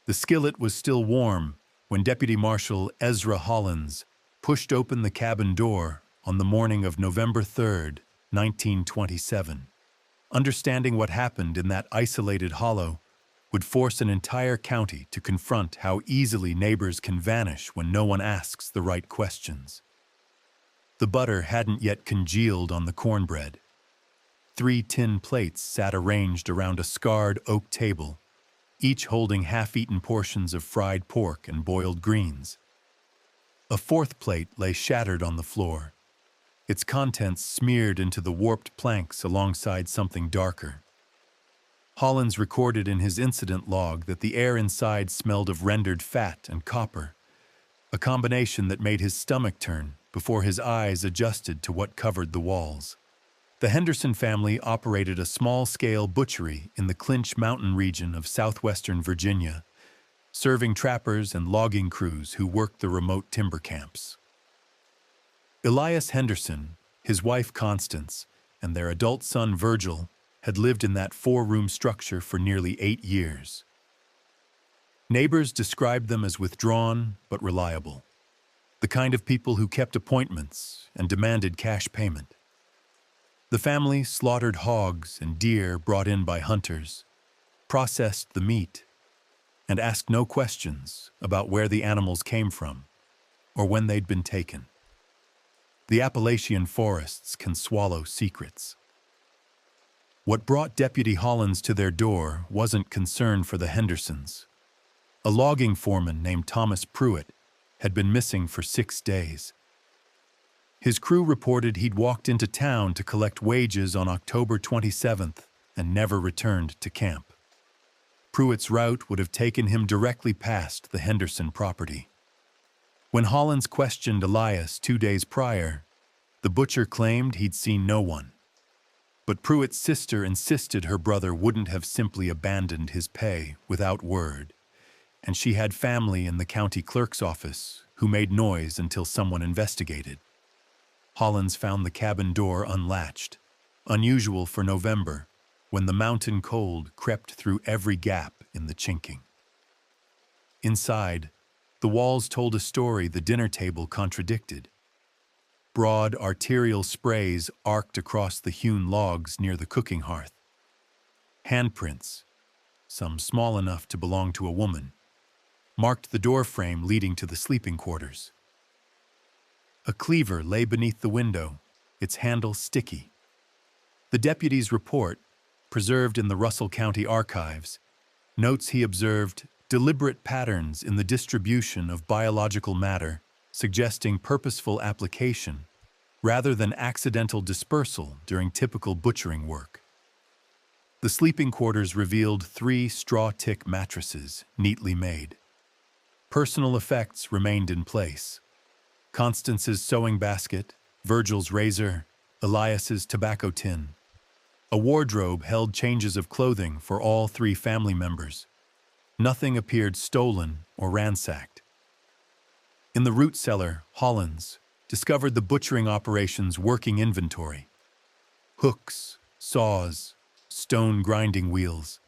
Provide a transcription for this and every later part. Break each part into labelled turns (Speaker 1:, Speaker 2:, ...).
Speaker 1: The skillet was still warm when Deputy Marshal Ezra Hollins pushed open the cabin door on the morning of November 3rd, 1927. Understanding what happened in that isolated hollow would force an entire county to confront how easily neighbors can vanish when no one asks the right questions. The butter hadn't yet congealed on the cornbread. 3 tin plates sat arranged around a scarred oak table, each holding half-eaten portions of fried pork and boiled greens. A 4th plate lay shattered on the floor, its contents smeared into the warped planks alongside something darker. Hollins recorded in his incident log that the air inside smelled of rendered fat and copper, a combination that made his stomach turn before his eyes adjusted to what covered the walls. The Henderson family operated a small-scale butchery in the Clinch Mountain region of southwestern Virginia, serving trappers and logging crews who worked the remote timber camps. Elias Henderson, his wife Constance, and their adult son Virgil had lived in that 4-room structure for nearly 8 years. Neighbors described them as withdrawn but reliable, the kind of people who kept appointments and demanded cash payment. The family slaughtered hogs and deer brought in by hunters, processed the meat, and asked no questions about where the animals came from or when they'd been taken. The Appalachian forests can swallow secrets. What brought Deputy Hollins to their door wasn't concern for the Hendersons. A logging foreman named Thomas Pruitt had been missing for 6 days. His crew reported he'd walked into town to collect wages on October 27th and never returned to camp. Pruitt's route would have taken him directly past the Henderson property. When Hollins questioned Elias 2 days prior, the butcher claimed he'd seen no one. But Pruitt's sister insisted her brother wouldn't have simply abandoned his pay without word, and she had family in the county clerk's office who made noise until someone investigated. Hollins found the cabin door unlatched, unusual for November, when the mountain cold crept through every gap in the chinking. Inside, the walls told a story the dinner table contradicted. Broad arterial sprays arced across the hewn logs near the cooking hearth. Handprints, some small enough to belong to a woman, marked the door frame leading to the sleeping quarters. A cleaver lay beneath the window, its handle sticky. The deputy's report, preserved in the Russell County Archives, notes he observed deliberate patterns in the distribution of biological matter, suggesting purposeful application rather than accidental dispersal during typical butchering work. The sleeping quarters revealed 3 straw tick mattresses, neatly made. Personal effects remained in place. Constance's sewing basket, Virgil's razor, Elias's tobacco tin. A wardrobe held changes of clothing for all 3 family members. Nothing appeared stolen or ransacked. In the root cellar, Hollins discovered the butchering operation's working inventory. Hooks, saws, stone grinding wheels,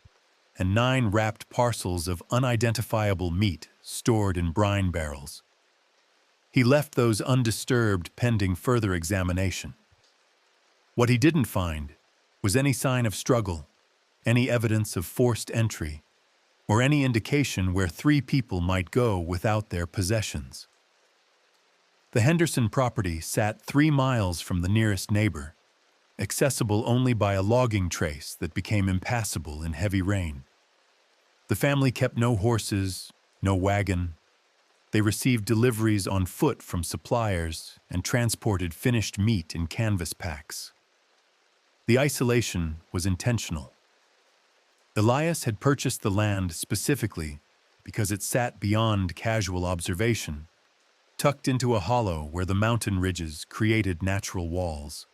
Speaker 1: and 9 wrapped parcels of unidentifiable meat stored in brine barrels. He left those undisturbed pending further examination. What he didn't find was any sign of struggle, any evidence of forced entry, or any indication where 3 people might go without their possessions. The Henderson property sat 3 miles from the nearest neighbor, accessible only by a logging trace that became impassable in heavy rain. The family kept no horses, no wagon. They received deliveries on foot from suppliers and transported finished meat in canvas packs. The isolation was intentional. Elias had purchased the land specifically because it sat beyond casual observation, tucked into a hollow where the mountain ridges created natural walls.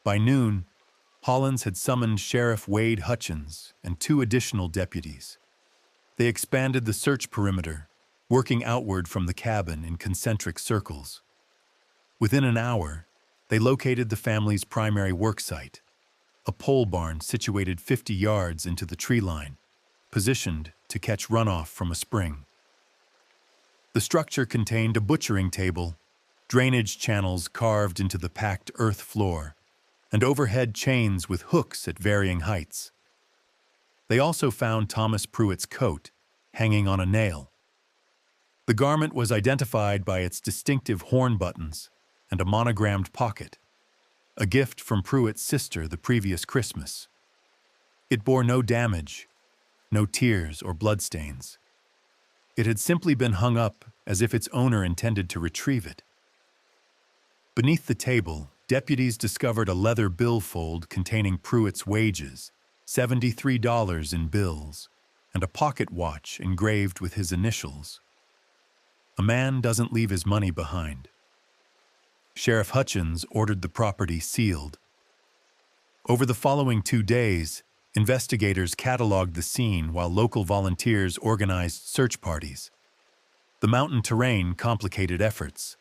Speaker 1: By noon, Hollins had summoned Sheriff Wade Hutchins and 2 additional deputies. They expanded the search perimeter, working outward from the cabin in concentric circles. Within an hour, they located the family's primary work site, a pole barn situated 50 yards into the tree line, positioned to catch runoff from a spring. The structure contained a butchering table, drainage channels carved into the packed earth floor, and overhead chains with hooks at varying heights. They also found Thomas Pruitt's coat, hanging on a nail. The garment was identified by its distinctive horn buttons and a monogrammed pocket, a gift from Pruitt's sister the previous Christmas. It bore no damage, no tears or bloodstains. It had simply been hung up as if its owner intended to retrieve it. Beneath the table, deputies discovered a leather billfold containing Pruitt's wages, $73 in bills, and a pocket watch engraved with his initials. A man doesn't leave his money behind. Sheriff Hutchins ordered the property sealed. Over the following 2 days, investigators cataloged the scene while local volunteers organized search parties. The mountain terrain complicated efforts.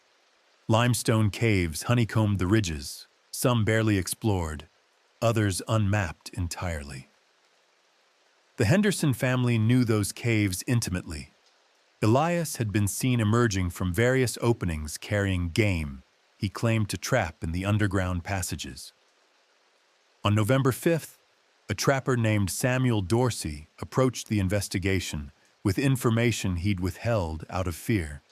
Speaker 1: Limestone caves honeycombed the ridges, some barely explored, others unmapped entirely. The Henderson family knew those caves intimately. Elias had been seen emerging from various openings carrying game he claimed to trap in the underground passages. On November 5th, a trapper named Samuel Dorsey approached the investigation with information he'd withheld out of fear.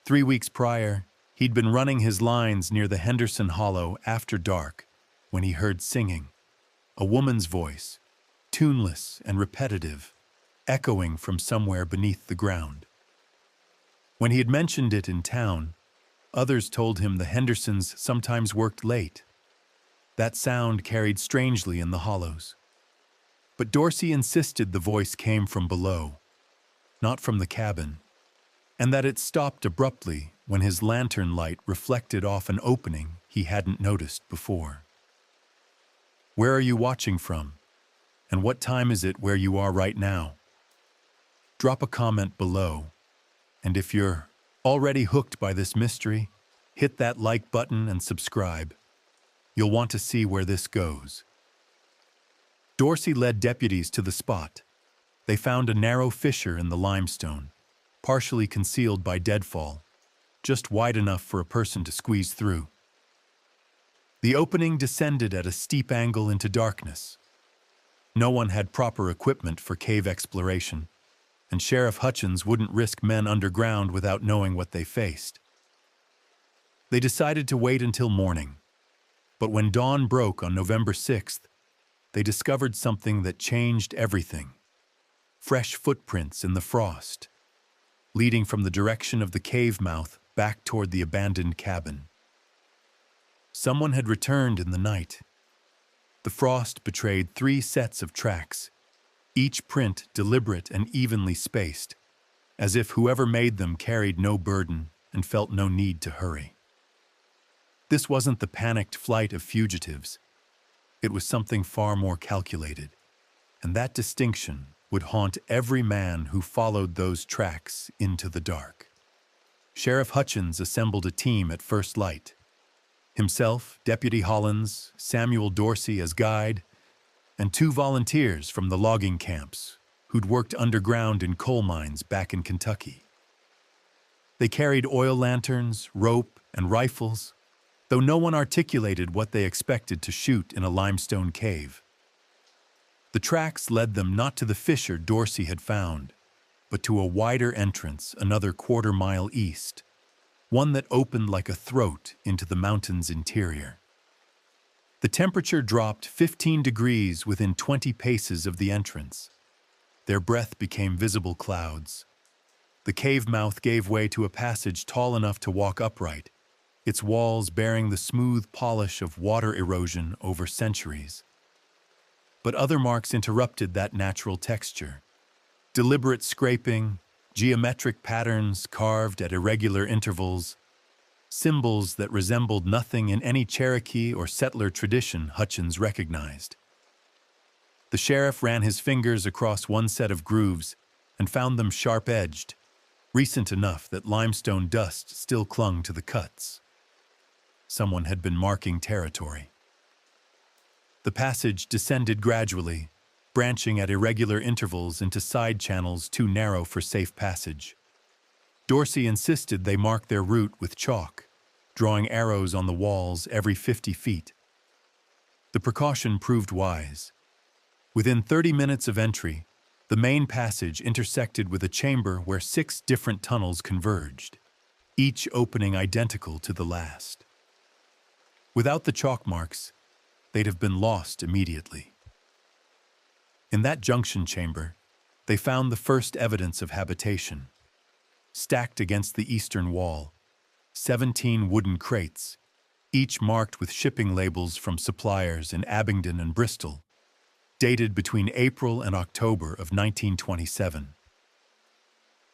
Speaker 1: 3 weeks prior, he'd been running his lines near the Henderson Hollow after dark when he heard singing, a woman's voice, tuneless and repetitive, echoing from somewhere beneath the ground. When he had mentioned it in town, others told him the Hendersons sometimes worked late. That sound carried strangely in the hollows. But Dorsey insisted the voice came from below, not from the cabin, and that it stopped abruptly when his lantern light reflected off an opening he hadn't noticed before. "Where are you watching from? And what time is it where you are right now?" Drop a comment below, and if you're already hooked by this mystery, hit that like button and subscribe. You'll want to see where this goes. Dorsey led deputies to the spot. They found a narrow fissure in the limestone, partially concealed by deadfall, just wide enough for a person to squeeze through. The opening descended at a steep angle into darkness. No one had proper equipment for cave exploration, and Sheriff Hutchins wouldn't risk men underground without knowing what they faced. They decided to wait until morning, but when dawn broke on November 6th, they discovered something that changed everything. Fresh footprints in the frost, leading from the direction of the cave mouth back toward the abandoned cabin. Someone had returned in the night. The frost betrayed 3 sets of tracks, each print deliberate and evenly spaced, as if whoever made them carried no burden and felt no need to hurry. This wasn't the panicked flight of fugitives. It was something far more calculated, and that distinction would haunt every man who followed those tracks into the dark. Sheriff Hutchins assembled a team at first light. Himself, Deputy Hollins, Samuel Dorsey as guide, and 2 volunteers from the logging camps who'd worked underground in coal mines back in Kentucky. They carried oil lanterns, rope, and rifles, though no one articulated what they expected to shoot in a limestone cave. The tracks led them not to the fissure Dorsey had found, but to a wider entrance another quarter-mile east, one that opened like a throat into the mountain's interior. The temperature dropped 15 degrees within 20 paces of the entrance. Their breath became visible clouds. The cave mouth gave way to a passage tall enough to walk upright, its walls bearing the smooth polish of water erosion over centuries. But other marks interrupted that natural texture. Deliberate scraping, geometric patterns carved at irregular intervals, symbols that resembled nothing in any Cherokee or settler tradition Hutchins recognized. The sheriff ran his fingers across one set of grooves and found them sharp-edged, recent enough that limestone dust still clung to the cuts. Someone had been marking territory. The passage descended gradually, branching at irregular intervals into side channels too narrow for safe passage. Dorsey insisted they mark their route with chalk, drawing arrows on the walls every 50 feet. The precaution proved wise. Within 30 minutes of entry, the main passage intersected with a chamber where 6 different tunnels converged, each opening identical to the last. Without the chalk marks, they'd have been lost immediately. In that junction chamber, they found the first evidence of habitation. Stacked against the eastern wall, 17 wooden crates, each marked with shipping labels from suppliers in Abingdon and Bristol, dated between April and October of 1927.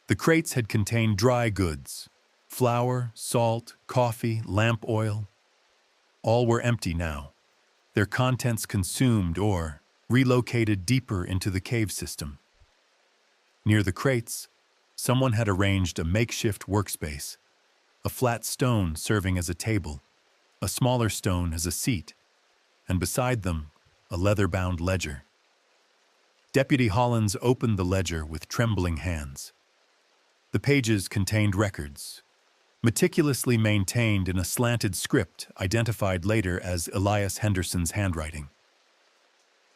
Speaker 1: The crates had contained dry goods, flour, salt, coffee, lamp oil. All were empty now, their contents consumed or relocated deeper into the cave system. Near the crates, someone had arranged a makeshift workspace, a flat stone serving as a table, a smaller stone as a seat, and beside them, a leather-bound ledger. Deputy Hollins opened the ledger with trembling hands. The pages contained records, meticulously maintained in a slanted script identified later as Elias Henderson's handwriting.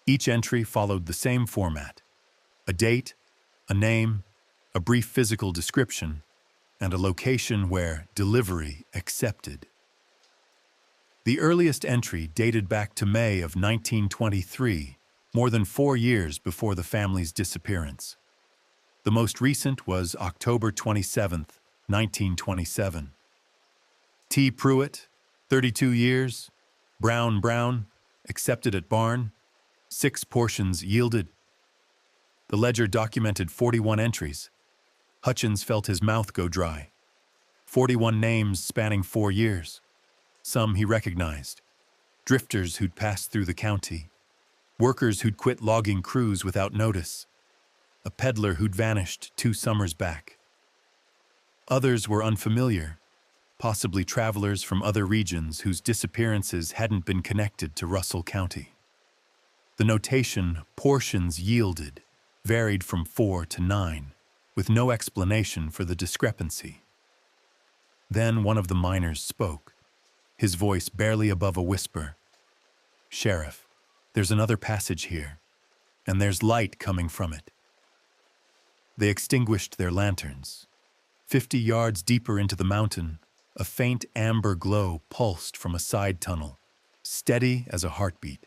Speaker 1: Each entry followed the same format: a date, a name, a brief physical description, and a location where delivery accepted. The earliest entry dated back to May of 1923, more than 4 years before the family's disappearance. The most recent was October 27, 1927. T. Pruitt, 32 years, Brown, accepted at barn, 6 portions yielded. The ledger documented 41 entries. Hutchins felt his mouth go dry. 41 names spanning 4 years. Some he recognized. Drifters who'd passed through the county. Workers who'd quit logging crews without notice. A peddler who'd vanished 2 summers back. Others were unfamiliar, possibly travelers from other regions whose disappearances hadn't been connected to Russell County. The notation, portions yielded, varied from 4 to 9, with no explanation for the discrepancy. Then one of the miners spoke, his voice barely above a whisper. "Sheriff, there's another passage here, and there's light coming from it." They extinguished their lanterns. 50 yards deeper into the mountain, a faint amber glow pulsed from a side tunnel, steady as a heartbeat.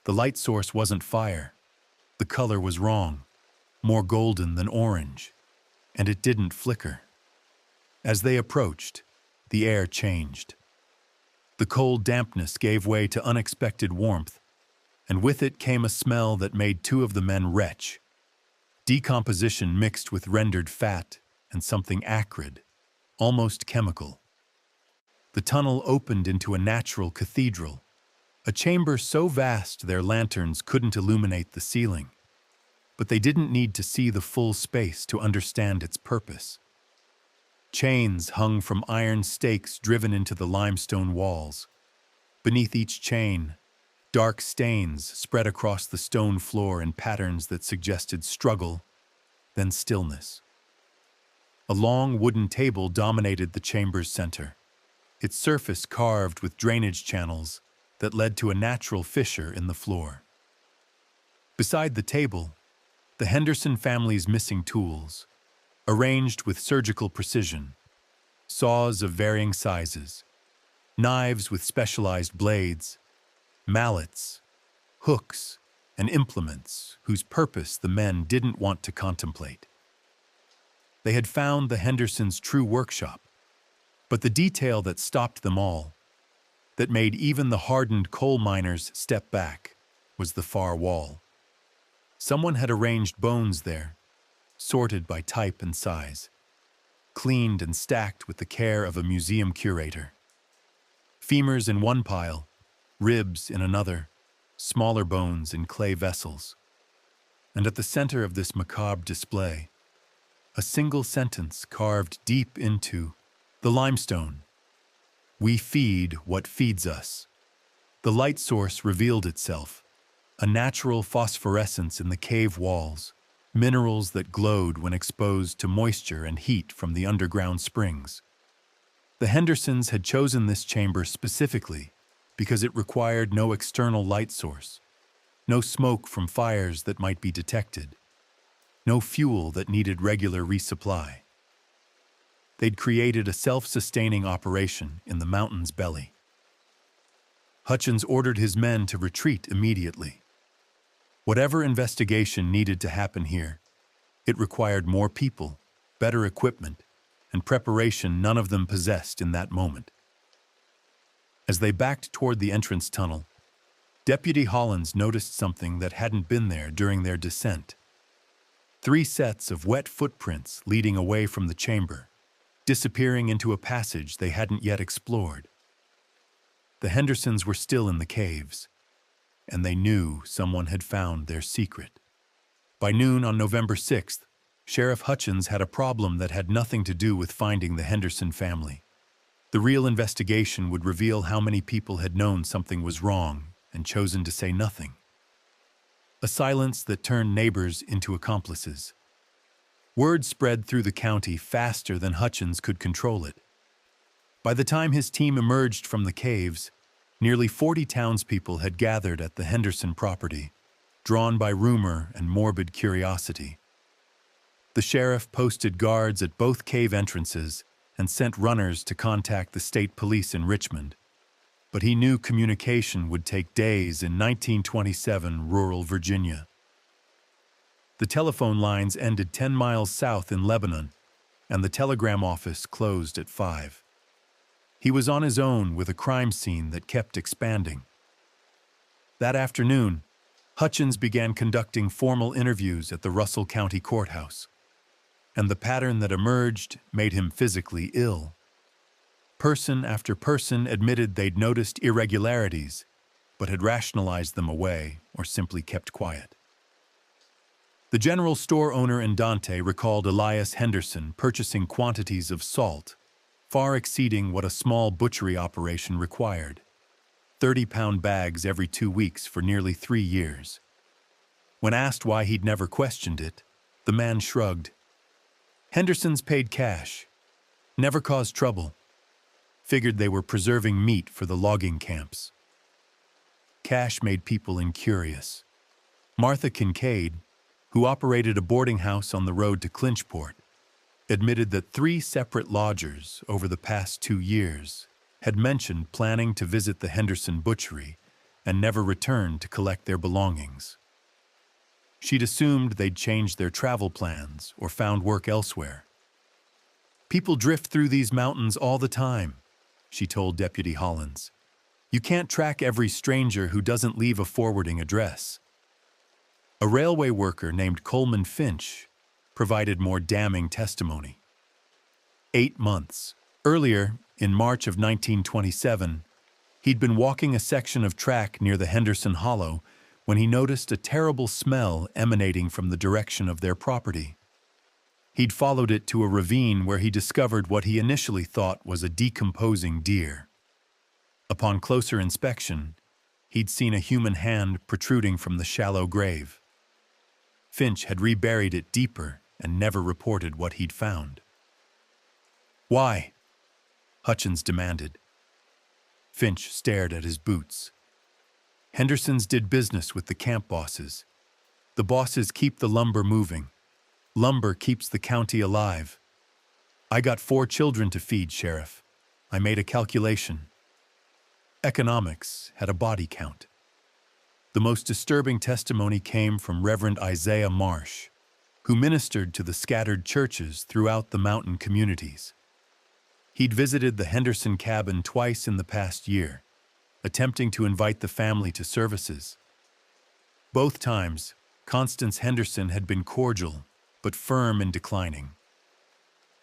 Speaker 1: The light source wasn't fire. The color was wrong, more golden than orange, and it didn't flicker. As they approached, the air changed. The cold dampness gave way to unexpected warmth, and with it came a smell that made 2 of the men retch. Decomposition mixed with rendered fat and something acrid, almost chemical. The tunnel opened into a natural cathedral, a chamber so vast their lanterns couldn't illuminate the ceiling. But they didn't need to see the full space to understand its purpose. Chains hung from iron stakes driven into the limestone walls. Beneath each chain, dark stains spread across the stone floor in patterns that suggested struggle, then stillness. A long wooden table dominated the chamber's center, its surface carved with drainage channels that led to a natural fissure in the floor. Beside the table, the Henderson family's missing tools, arranged with surgical precision, saws of varying sizes, knives with specialized blades, mallets, hooks, and implements whose purpose the men didn't want to contemplate. They had found the Hendersons' true workshop, but the detail that stopped them all, that made even the hardened coal miners step back, was the far wall. Someone had arranged bones there, sorted by type and size, cleaned and stacked with the care of a museum curator. Femurs in one pile, ribs in another, smaller bones in clay vessels. And at the center of this macabre display, a single sentence carved deep into the limestone. "We feed what feeds us." The light source revealed itself, a natural phosphorescence in the cave walls, minerals that glowed when exposed to moisture and heat from the underground springs. The Hendersons had chosen this chamber specifically because it required no external light source, no smoke from fires that might be detected, no fuel that needed regular resupply. They'd created a self-sustaining operation in the mountain's belly. Hutchins ordered his men to retreat immediately. Whatever investigation needed to happen here, it required more people, better equipment, and preparation none of them possessed in that moment. As they backed toward the entrance tunnel, Deputy Hollins noticed something that hadn't been there during their descent. 3 sets of wet footprints leading away from the chamber, disappearing into a passage they hadn't yet explored. The Hendersons were still in the caves, and they knew someone had found their secret. By noon on November 6th, Sheriff Hutchins had a problem that had nothing to do with finding the Henderson family. The real investigation would reveal how many people had known something was wrong and chosen to say nothing. A silence that turned neighbors into accomplices. Word spread through the county faster than Hutchins could control it. By the time his team emerged from the caves, nearly 40 townspeople had gathered at the Henderson property, drawn by rumor and morbid curiosity. The sheriff posted guards at both cave entrances and sent runners to contact the state police in Richmond. But he knew communication would take days in 1927 rural Virginia. The telephone lines ended 10 miles south in Lebanon, and the telegram office closed at 5. He was on his own with a crime scene that kept expanding. That afternoon, Hutchins began conducting formal interviews at the Russell County Courthouse, and the pattern that emerged made him physically ill. Person after person admitted they'd noticed irregularities, but had rationalized them away or simply kept quiet. The general store owner in Dante recalled Elias Henderson purchasing quantities of salt, far exceeding what a small butchery operation required. 30-pound bags every 2 weeks for nearly 3 years. When asked why he'd never questioned it, the man shrugged. Hendersons paid cash, never caused trouble, figured they were preserving meat for the logging camps. Cash made people incurious. Martha Kincaid, who operated a boarding house on the road to Clinchport, admitted that 3 separate lodgers over the past 2 years had mentioned planning to visit the Henderson butchery and never returned to collect their belongings. She'd assumed they'd changed their travel plans or found work elsewhere. People drift through these mountains all the time, she told Deputy Hollins. You can't track every stranger who doesn't leave a forwarding address. A railway worker named Coleman Finch provided more damning testimony. 8 months earlier, in March of 1927, he'd been walking a section of track near the Henderson Hollow when he noticed a terrible smell emanating from the direction of their property. He'd followed it to a ravine where he discovered what he initially thought was a decomposing deer. Upon closer inspection, he'd seen a human hand protruding from the shallow grave. Finch had reburied it deeper and never reported what he'd found. Why? Hutchins demanded. Finch stared at his boots. Hendersons did business with the camp bosses. The bosses keep the lumber moving. Lumber keeps the county alive. I got 4 children to feed, Sheriff. I made a calculation. Economics had a body count. The most disturbing testimony came from Reverend Isaiah Marsh, who ministered to the scattered churches throughout the mountain communities. He'd visited the Henderson cabin twice in the past year, attempting to invite the family to services. Both times, Constance Henderson had been cordial, but firm in declining.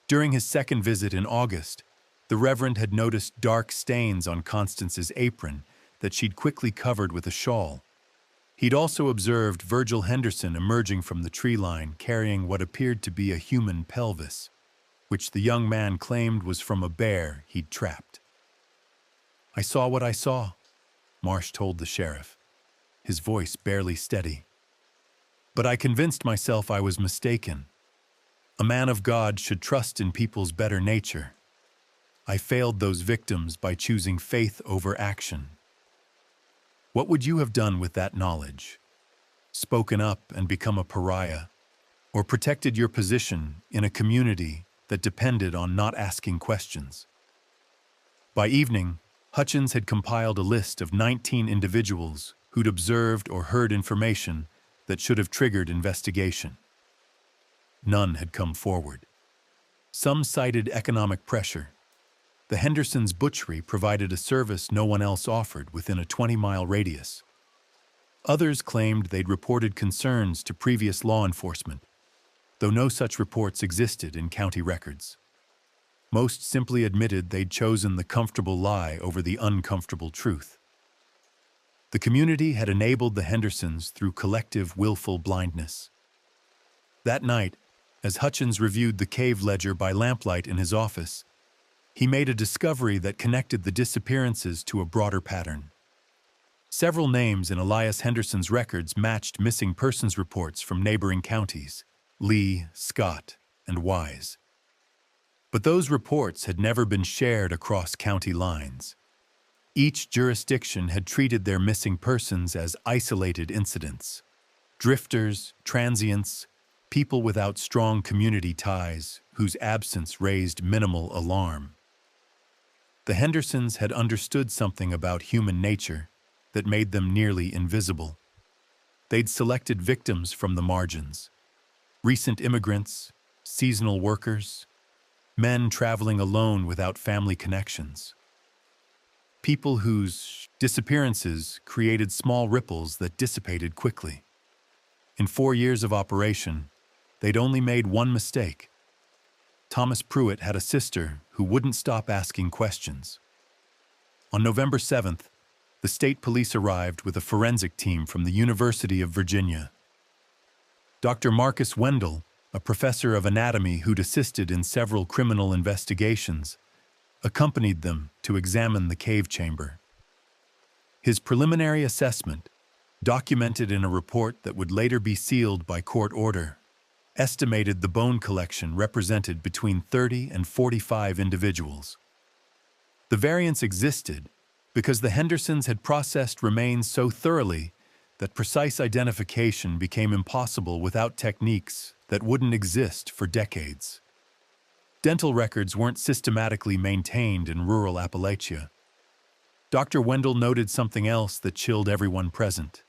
Speaker 1: During his second visit in August, the Reverend had noticed dark stains on Constance's apron that she'd quickly covered with a shawl. He'd also observed Virgil Henderson emerging from the tree line carrying what appeared to be a human pelvis, which the young man claimed was from a bear he'd trapped. I saw what I saw, Marsh told the sheriff. his voice barely steady. But I convinced myself I was mistaken. A man of God should trust in people's better nature. I failed those victims by choosing faith over action. What would you have done with that knowledge? Spoken up and become a pariah, or protected your position in a community that depended on not asking questions? By evening, Hutchins had compiled a list of 19 individuals who'd observed or heard information that should have triggered investigation. None had come forward. Some cited economic pressure. The Hendersons' butchery provided a service no one else offered within a 20-mile radius. Others claimed they'd reported concerns to previous law enforcement, though no such reports existed in county records. Most simply admitted they'd chosen the comfortable lie over the uncomfortable truth. The community had enabled the Hendersons through collective willful blindness. That night, as Hutchins reviewed the cave ledger by lamplight in his office, he made a discovery that connected the disappearances to a broader pattern. Several names in Elias Henderson's records matched missing persons reports from neighboring counties, Lee, Scott, and Wise. But those reports had never been shared across county lines. Each jurisdiction had treated their missing persons as isolated incidents. Drifters, transients, people without strong community ties, whose absence raised minimal alarm. The Hendersons had understood something about human nature that made them nearly invisible. They'd selected victims from the margins: recent immigrants, seasonal workers, men traveling alone without family connections. People whose disappearances created small ripples that dissipated quickly. In 4 years of operation, they'd only made one mistake. Thomas Pruitt had a sister who wouldn't stop asking questions. On November 7th, the state police arrived with a forensic team from the University of Virginia. Dr. Marcus Wendell, a professor of anatomy who'd assisted in several criminal investigations, accompanied them to examine the cave chamber. His preliminary assessment, documented in a report that would later be sealed by court order, estimated the bone collection represented between 30 and 45 individuals. The variance existed because the Hendersons had processed remains so thoroughly that precise identification became impossible without techniques that wouldn't exist for decades. Dental records weren't systematically maintained in rural Appalachia. Dr. Wendell noted something else that chilled everyone present.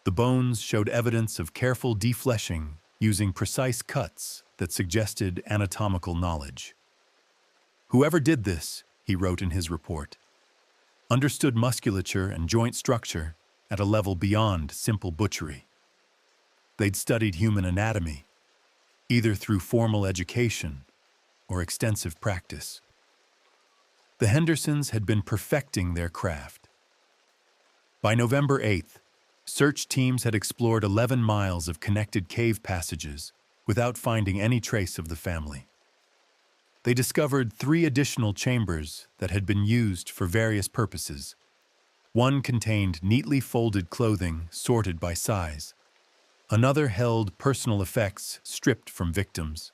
Speaker 1: The bones showed evidence of careful defleshing using precise cuts that suggested anatomical knowledge. Whoever did this, he wrote in his report, understood musculature and joint structure at a level beyond simple butchery. They'd studied human anatomy, either through formal education or extensive practice. The Hendersons had been perfecting their craft. By November 8th, search teams had explored 11 miles of connected cave passages without finding any trace of the family. They discovered 3 additional chambers that had been used for various purposes. One contained neatly folded clothing sorted by size. Another held personal effects stripped from victims.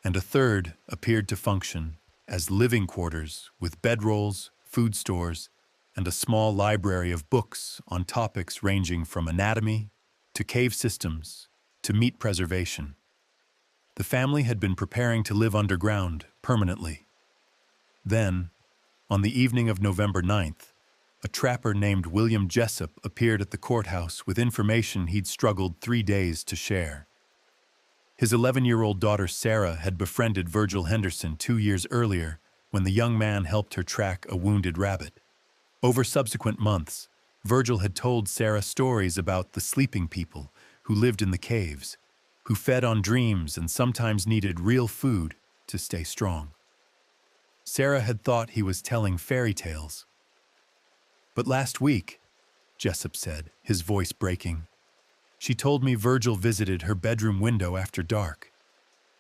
Speaker 1: And a third appeared to function as living quarters with bedrolls, food stores, and a small library of books on topics ranging from anatomy to cave systems to meat preservation. The family had been preparing to live underground permanently. Then, on the evening of November 9th, a trapper named William Jessup appeared at the courthouse with information he'd struggled 3 days to share. His 11-year-old daughter Sarah had befriended Virgil Henderson 2 years earlier when the young man helped her track a wounded rabbit. Over subsequent months, Virgil had told Sarah stories about the sleeping people who lived in the caves, who fed on dreams and sometimes needed real food to stay strong. Sarah had thought he was telling fairy tales. But last week, Jessup said, his voice breaking, she told me Virgil visited her bedroom window after dark,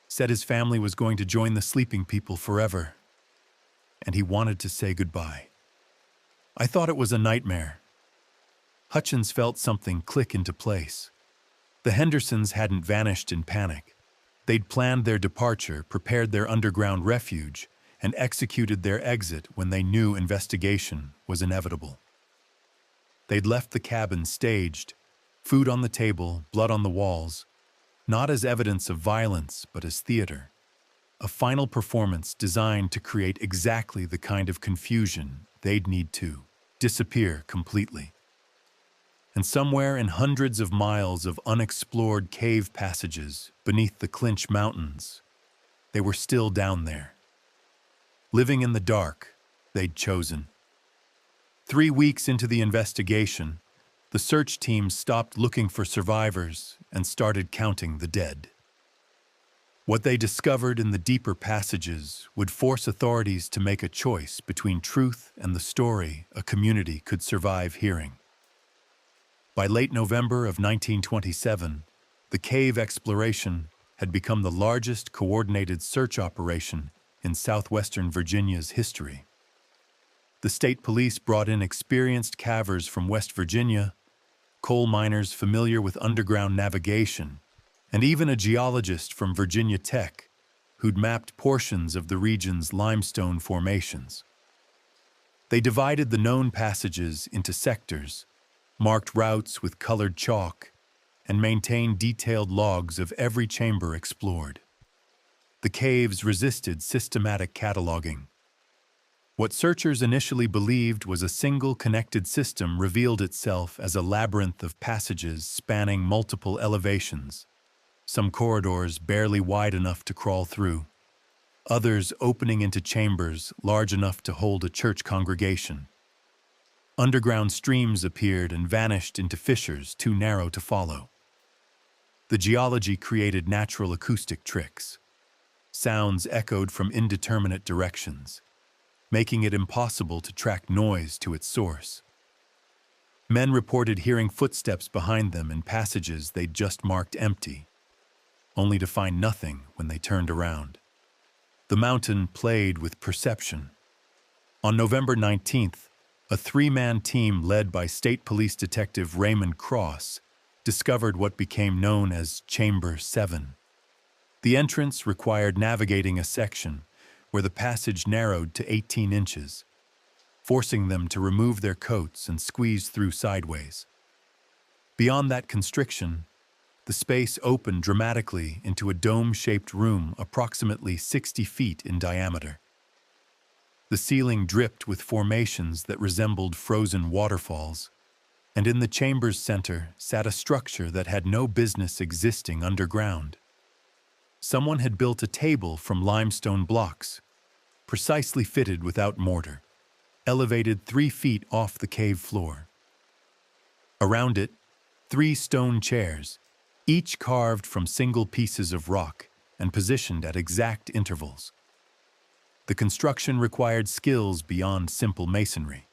Speaker 1: said his family was going to join the sleeping people forever, and he wanted to say goodbye. I thought it was a nightmare. Hutchins felt something click into place. The Hendersons hadn't vanished in panic. They'd planned their departure, prepared their underground refuge, and executed their exit when they knew investigation was inevitable. They'd left the cabin staged, food on the table, blood on the walls, not as evidence of violence, but as theater. A final performance designed to create exactly the kind of confusion they'd need to disappear completely. And somewhere in hundreds of miles of unexplored cave passages beneath the Clinch Mountains, they were still down there. Living in the dark they'd chosen. 3 weeks into the investigation, the search team stopped looking for survivors and started counting the dead. What they discovered in the deeper passages would force authorities to make a choice between truth and the story a community could survive hearing. By late November of 1927, the cave exploration had become the largest coordinated search operation in southwestern Virginia's history. The state police brought in experienced cavers from West Virginia, coal miners familiar with underground navigation, and even a geologist from Virginia Tech who'd mapped portions of the region's limestone formations. They divided the known passages into sectors, marked routes with colored chalk, and maintained detailed logs of every chamber explored. The caves resisted systematic cataloging. What searchers initially believed was a single connected system revealed itself as a labyrinth of passages spanning multiple elevations, some corridors barely wide enough to crawl through, others opening into chambers large enough to hold a church congregation. Underground streams appeared and vanished into fissures too narrow to follow. The geology created natural acoustic tricks. Sounds echoed from indeterminate directions, making it impossible to track noise to its source. Men reported hearing footsteps behind them in passages they'd just marked empty, only to find nothing when they turned around. The mountain played with perception. On November 19th, a 3-man team led by State Police Detective Raymond Cross discovered what became known as Chamber 7. The entrance required navigating a section where the passage narrowed to 18 inches, forcing them to remove their coats and squeeze through sideways. Beyond that constriction, the space opened dramatically into a dome-shaped room approximately 60 feet in diameter. The ceiling dripped with formations that resembled frozen waterfalls, and in the chamber's center sat a structure that had no business existing underground. Someone had built a table from limestone blocks, precisely fitted without mortar, elevated 3 feet off the cave floor. Around it, 3 stone chairs, each carved from single pieces of rock and positioned at exact intervals. The construction required skills beyond simple masonry.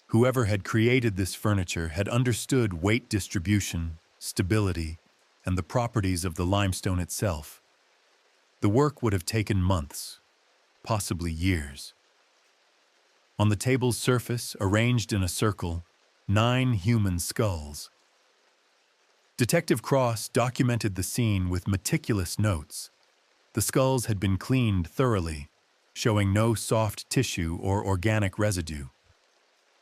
Speaker 1: Whoever had created this furniture had understood weight distribution, stability, and the properties of the limestone itself. The work would have taken months, possibly years. On the table's surface, arranged in a circle, 9 human skulls. Detective Cross documented the scene with meticulous notes. The skulls had been cleaned thoroughly, showing no soft tissue or organic residue.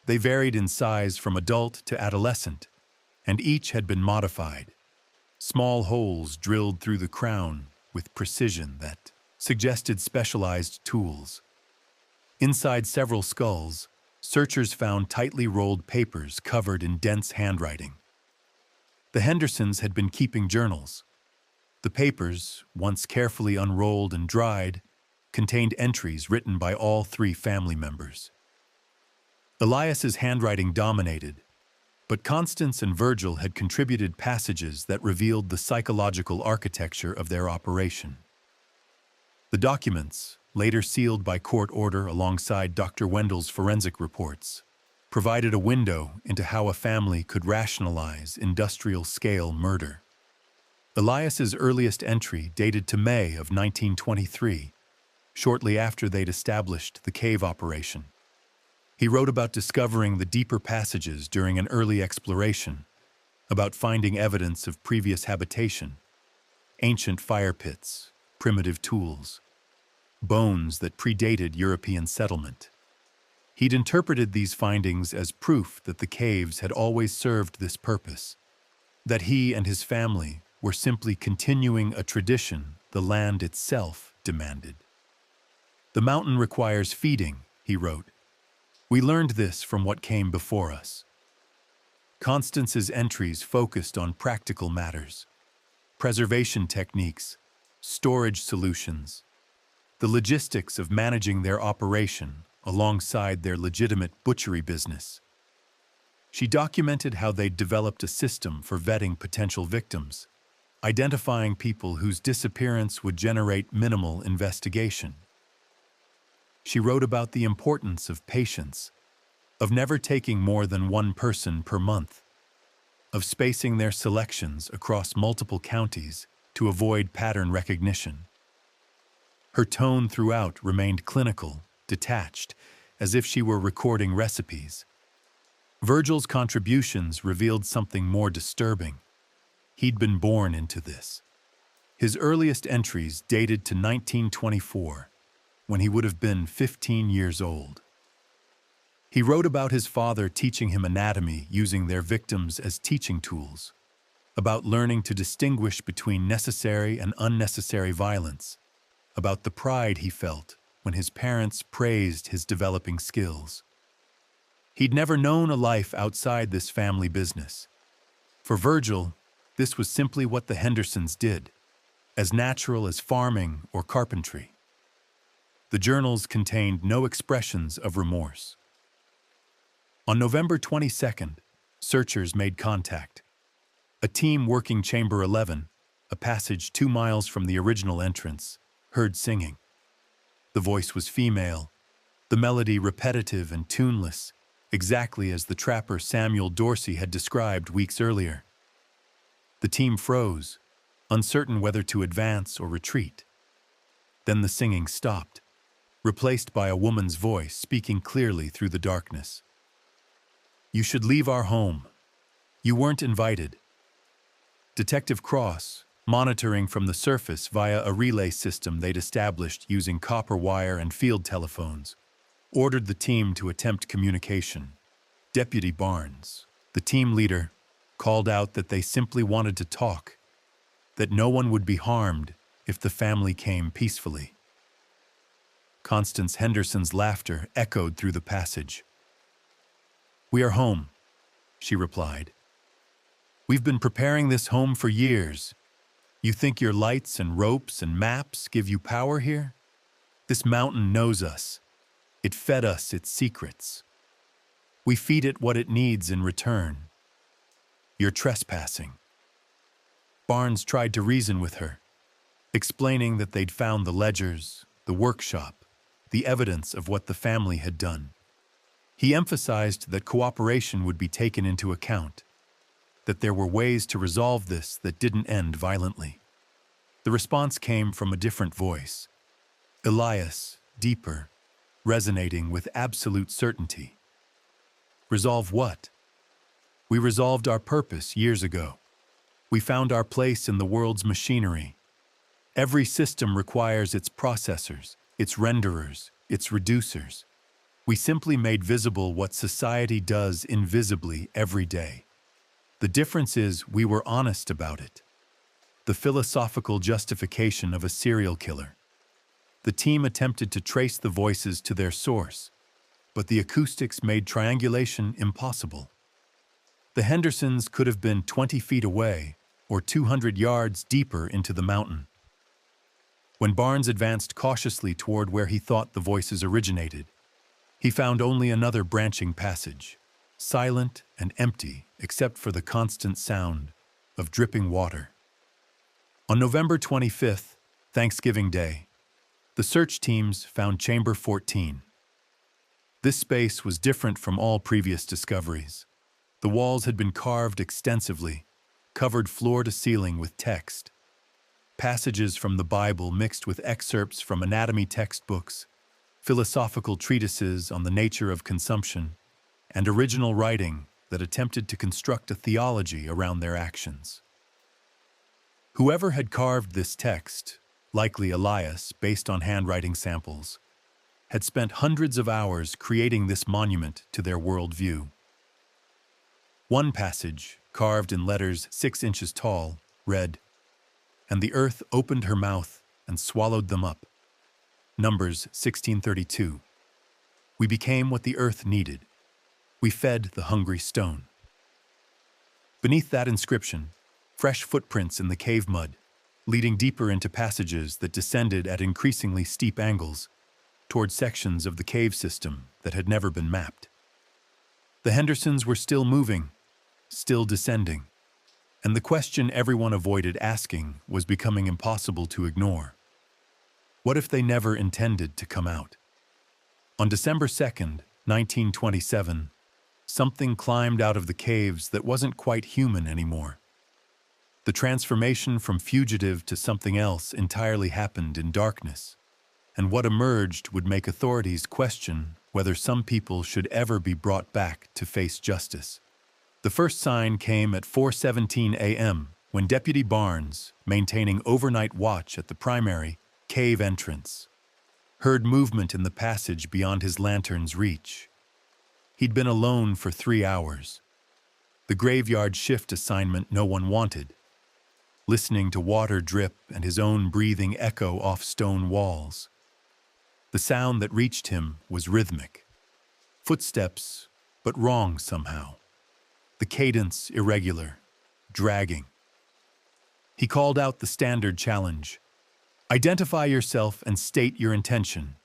Speaker 1: They varied in size from adult to adolescent, and each had been modified. Small holes drilled through the crown with precision that suggested specialized tools. Inside several skulls, searchers found tightly rolled papers covered in dense handwriting. The Hendersons had been keeping journals. The papers, once carefully unrolled and dried, contained entries written by all 3 family members. Elias's handwriting dominated, but Constance and Virgil had contributed passages that revealed the psychological architecture of their operation. The documents, later sealed by court order alongside Dr. Wendell's forensic reports, provided a window into how a family could rationalize industrial-scale murder. Elias's earliest entry dated to May of 1923, shortly after they'd established the cave operation. He wrote about discovering the deeper passages during an early exploration, about finding evidence of previous habitation, ancient fire pits, primitive tools, bones that predated European settlement. He'd interpreted these findings as proof that the caves had always served this purpose, that he and his family were simply continuing a tradition the land itself demanded. "The mountain requires feeding," he wrote. "We learned this from what came before us." Constance's entries focused on practical matters, preservation techniques, storage solutions, the logistics of managing their operation alongside their legitimate butchery business. She documented how they'd developed a system for vetting potential victims, identifying people whose disappearance would generate minimal investigation. She wrote about the importance of patience, of never taking more than one person per month, of spacing their selections across multiple counties to avoid pattern recognition. Her tone throughout remained clinical, detached, as if she were recording recipes. Virgil's contributions revealed something more disturbing. He'd been born into this. His earliest entries dated to 1924, when he would have been 15 years old. He wrote about his father teaching him anatomy using their victims as teaching tools, about learning to distinguish between necessary and unnecessary violence, about the pride he felt when his parents praised his developing skills. He'd never known a life outside this family business. For Virgil, this was simply what the Hendersons did, as natural as farming or carpentry. The journals contained no expressions of remorse. On November 22nd, searchers made contact. A team working Chamber 11, a passage 2 miles from the original entrance, heard singing. The voice was female, the melody repetitive and tuneless, exactly as the trapper Samuel Dorsey had described weeks earlier. The team froze, uncertain whether to advance or retreat. Then the singing stopped, replaced by a woman's voice speaking clearly through the darkness. "You should leave our home. You weren't invited." Detective Cross, monitoring from the surface via a relay system they'd established using copper wire and field telephones, ordered the team to attempt communication. Deputy Barnes, the team leader, called out that they simply wanted to talk, that no one would be harmed if the family came peacefully. Constance Henderson's laughter echoed through the passage. "We are home," she replied. "We've been preparing this home for years. You think your lights and ropes and maps give you power here? This mountain knows us. It fed us its secrets. We feed it what it needs in return. You're trespassing." Barnes tried to reason with her, explaining that they'd found the ledgers, the workshop, the evidence of what the family had done. He emphasized that cooperation would be taken into account, that there were ways to resolve this that didn't end violently. The response came from a different voice. Elias, deeper, resonating with absolute certainty. "Resolve what? We resolved our purpose years ago. We found our place in the world's machinery. Every system requires its processors, its renderers, its reducers. We simply made visible what society does invisibly every day. The difference is we were honest about it." The philosophical justification of a serial killer. The team attempted to trace the voices to their source, but the acoustics made triangulation impossible. The Hendersons could have been 20 feet away or 200 yards deeper into the mountain. When Barnes advanced cautiously toward where he thought the voices originated, he found only another branching passage, silent and empty except for the constant sound of dripping water. On November 25th, Thanksgiving Day, the search teams found Chamber 14. This space was different from all previous discoveries. The walls had been carved extensively, covered floor to ceiling with text. Passages from the Bible mixed with excerpts from anatomy textbooks, philosophical treatises on the nature of consumption, and original writing that attempted to construct a theology around their actions. Whoever had carved this text, likely Elias based on handwriting samples, had spent hundreds of hours creating this monument to their worldview. One passage, carved in letters 6 inches tall, read, "And the earth opened her mouth and swallowed them up." Numbers 16:32. We became what the earth needed. We fed the hungry stone. Beneath that inscription, fresh footprints in the cave mud, leading deeper into passages that descended at increasingly steep angles toward sections of the cave system that had never been mapped. The Hendersons were still moving, still descending, and the question everyone avoided asking was becoming impossible to ignore. What if they never intended to come out? On December 2nd, 1927, something climbed out of the caves that wasn't quite human anymore. The transformation from fugitive to something else entirely happened in darkness, and what emerged would make authorities question whether some people should ever be brought back to face justice. The first sign came at 4:17 a.m. when Deputy Barnes, maintaining overnight watch at the primary cave entrance, heard movement in the passage beyond his lantern's reach. He'd been alone for 3 hours. The graveyard shift assignment no one wanted, listening to water drip and his own breathing echo off stone walls. The sound that reached him was rhythmic. Footsteps, but wrong somehow. The cadence irregular, dragging. He called out the standard challenge. "Identify yourself and state your intention."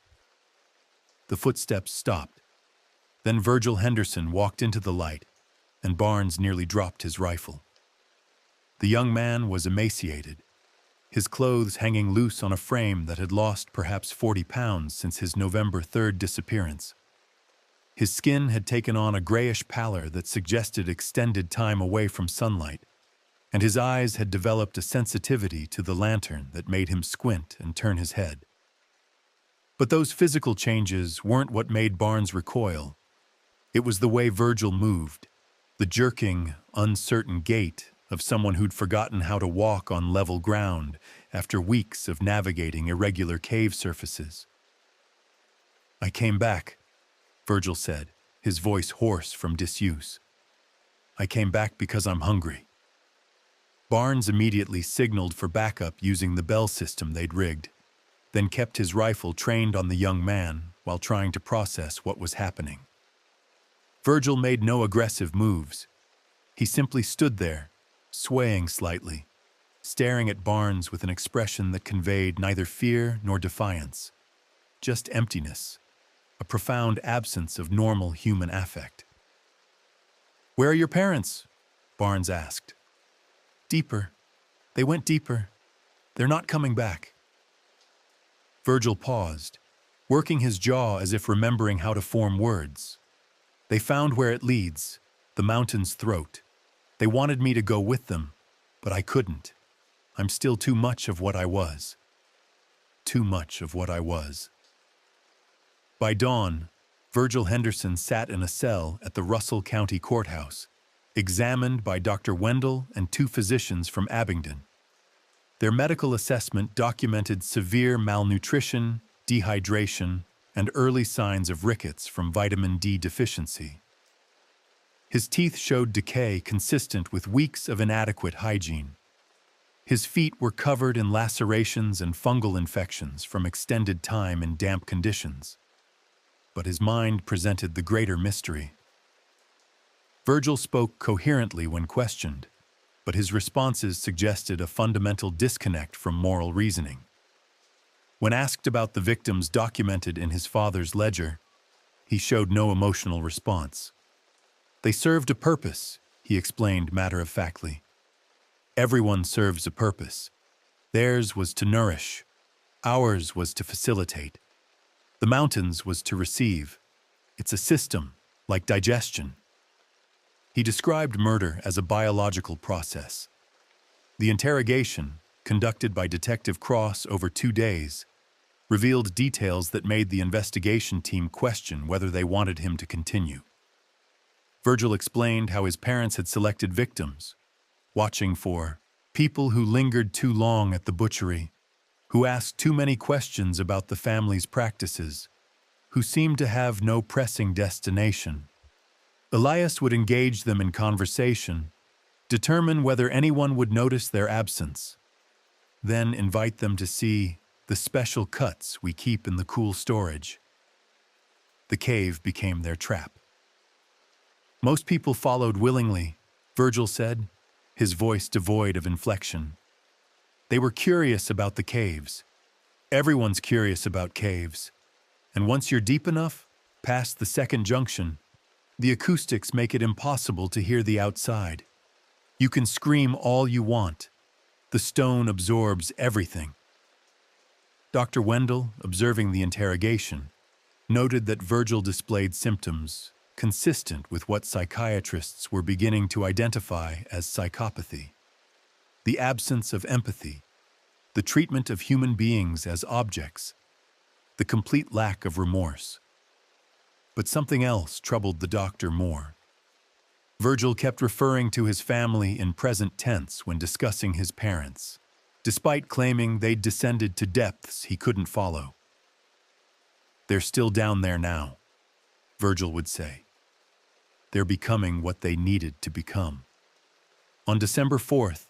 Speaker 1: The footsteps stopped. Then Virgil Henderson walked into the light, and Barnes nearly dropped his rifle. The young man was emaciated, his clothes hanging loose on a frame that had lost perhaps 40 pounds since his November 3rd disappearance. His skin had taken on a grayish pallor that suggested extended time away from sunlight, and his eyes had developed a sensitivity to the lantern that made him squint and turn his head. But those physical changes weren't what made Barnes recoil. It was the way Virgil moved, the jerking, uncertain gait of someone who'd forgotten how to walk on level ground after weeks of navigating irregular cave surfaces. "I came back," Virgil said, his voice hoarse from disuse. "I came back because I'm hungry." Barnes immediately signaled for backup using the bell system they'd rigged, then kept his rifle trained on the young man while trying to process what was happening. Virgil made no aggressive moves. He simply stood there, swaying slightly, staring at Barnes with an expression that conveyed neither fear nor defiance, just emptiness, a profound absence of normal human affect. "Where are your parents?" Barnes asked. "Deeper. They went deeper. They're not coming back." Virgil paused, working his jaw as if remembering how to form words. "They found where it leads, the mountain's throat. They wanted me to go with them, but I couldn't. I'm still too much of what I was. Too much of what I was." By dawn, Virgil Henderson sat in a cell at the Russell County Courthouse, examined by Dr. Wendell and 2 physicians from Abingdon. Their medical assessment documented severe malnutrition, dehydration, and early signs of rickets from vitamin D deficiency. His teeth showed decay consistent with weeks of inadequate hygiene. His feet were covered in lacerations and fungal infections from extended time in damp conditions. But his mind presented the greater mystery. Virgil spoke coherently when questioned, but his responses suggested a fundamental disconnect from moral reasoning. When asked about the victims documented in his father's ledger, he showed no emotional response. "They served a purpose," he explained matter-of-factly. "Everyone serves a purpose. Theirs was to nourish. Ours was to facilitate. The mountains was to receive. It's a system, like digestion." He described murder as a biological process. The interrogation, conducted by Detective Cross over 2 days, revealed details that made the investigation team question whether they wanted him to continue. Virgil explained how his parents had selected victims, watching for people who lingered too long at the butchery, who asked too many questions about the family's practices, who seemed to have no pressing destination. Elias would engage them in conversation, determine whether anyone would notice their absence, then invite them to see the special cuts we keep in the cool storage. The cave became their trap. Most people followed willingly, Virgil said, his voice devoid of inflection. They were curious about the caves. Everyone's curious about caves. And once you're deep enough, past the second junction, the acoustics make it impossible to hear the outside. You can scream all you want. The stone absorbs everything. Dr. Wendell, observing the interrogation, noted that Virgil displayed symptoms consistent with what psychiatrists were beginning to identify as psychopathy. The absence of empathy, the treatment of human beings as objects, the complete lack of remorse. But something else troubled the doctor more. Virgil kept referring to his family in present tense when discussing his parents, despite claiming they'd descended to depths he couldn't follow. They're still down there now, Virgil would say. They're becoming what they needed to become. On December 4th,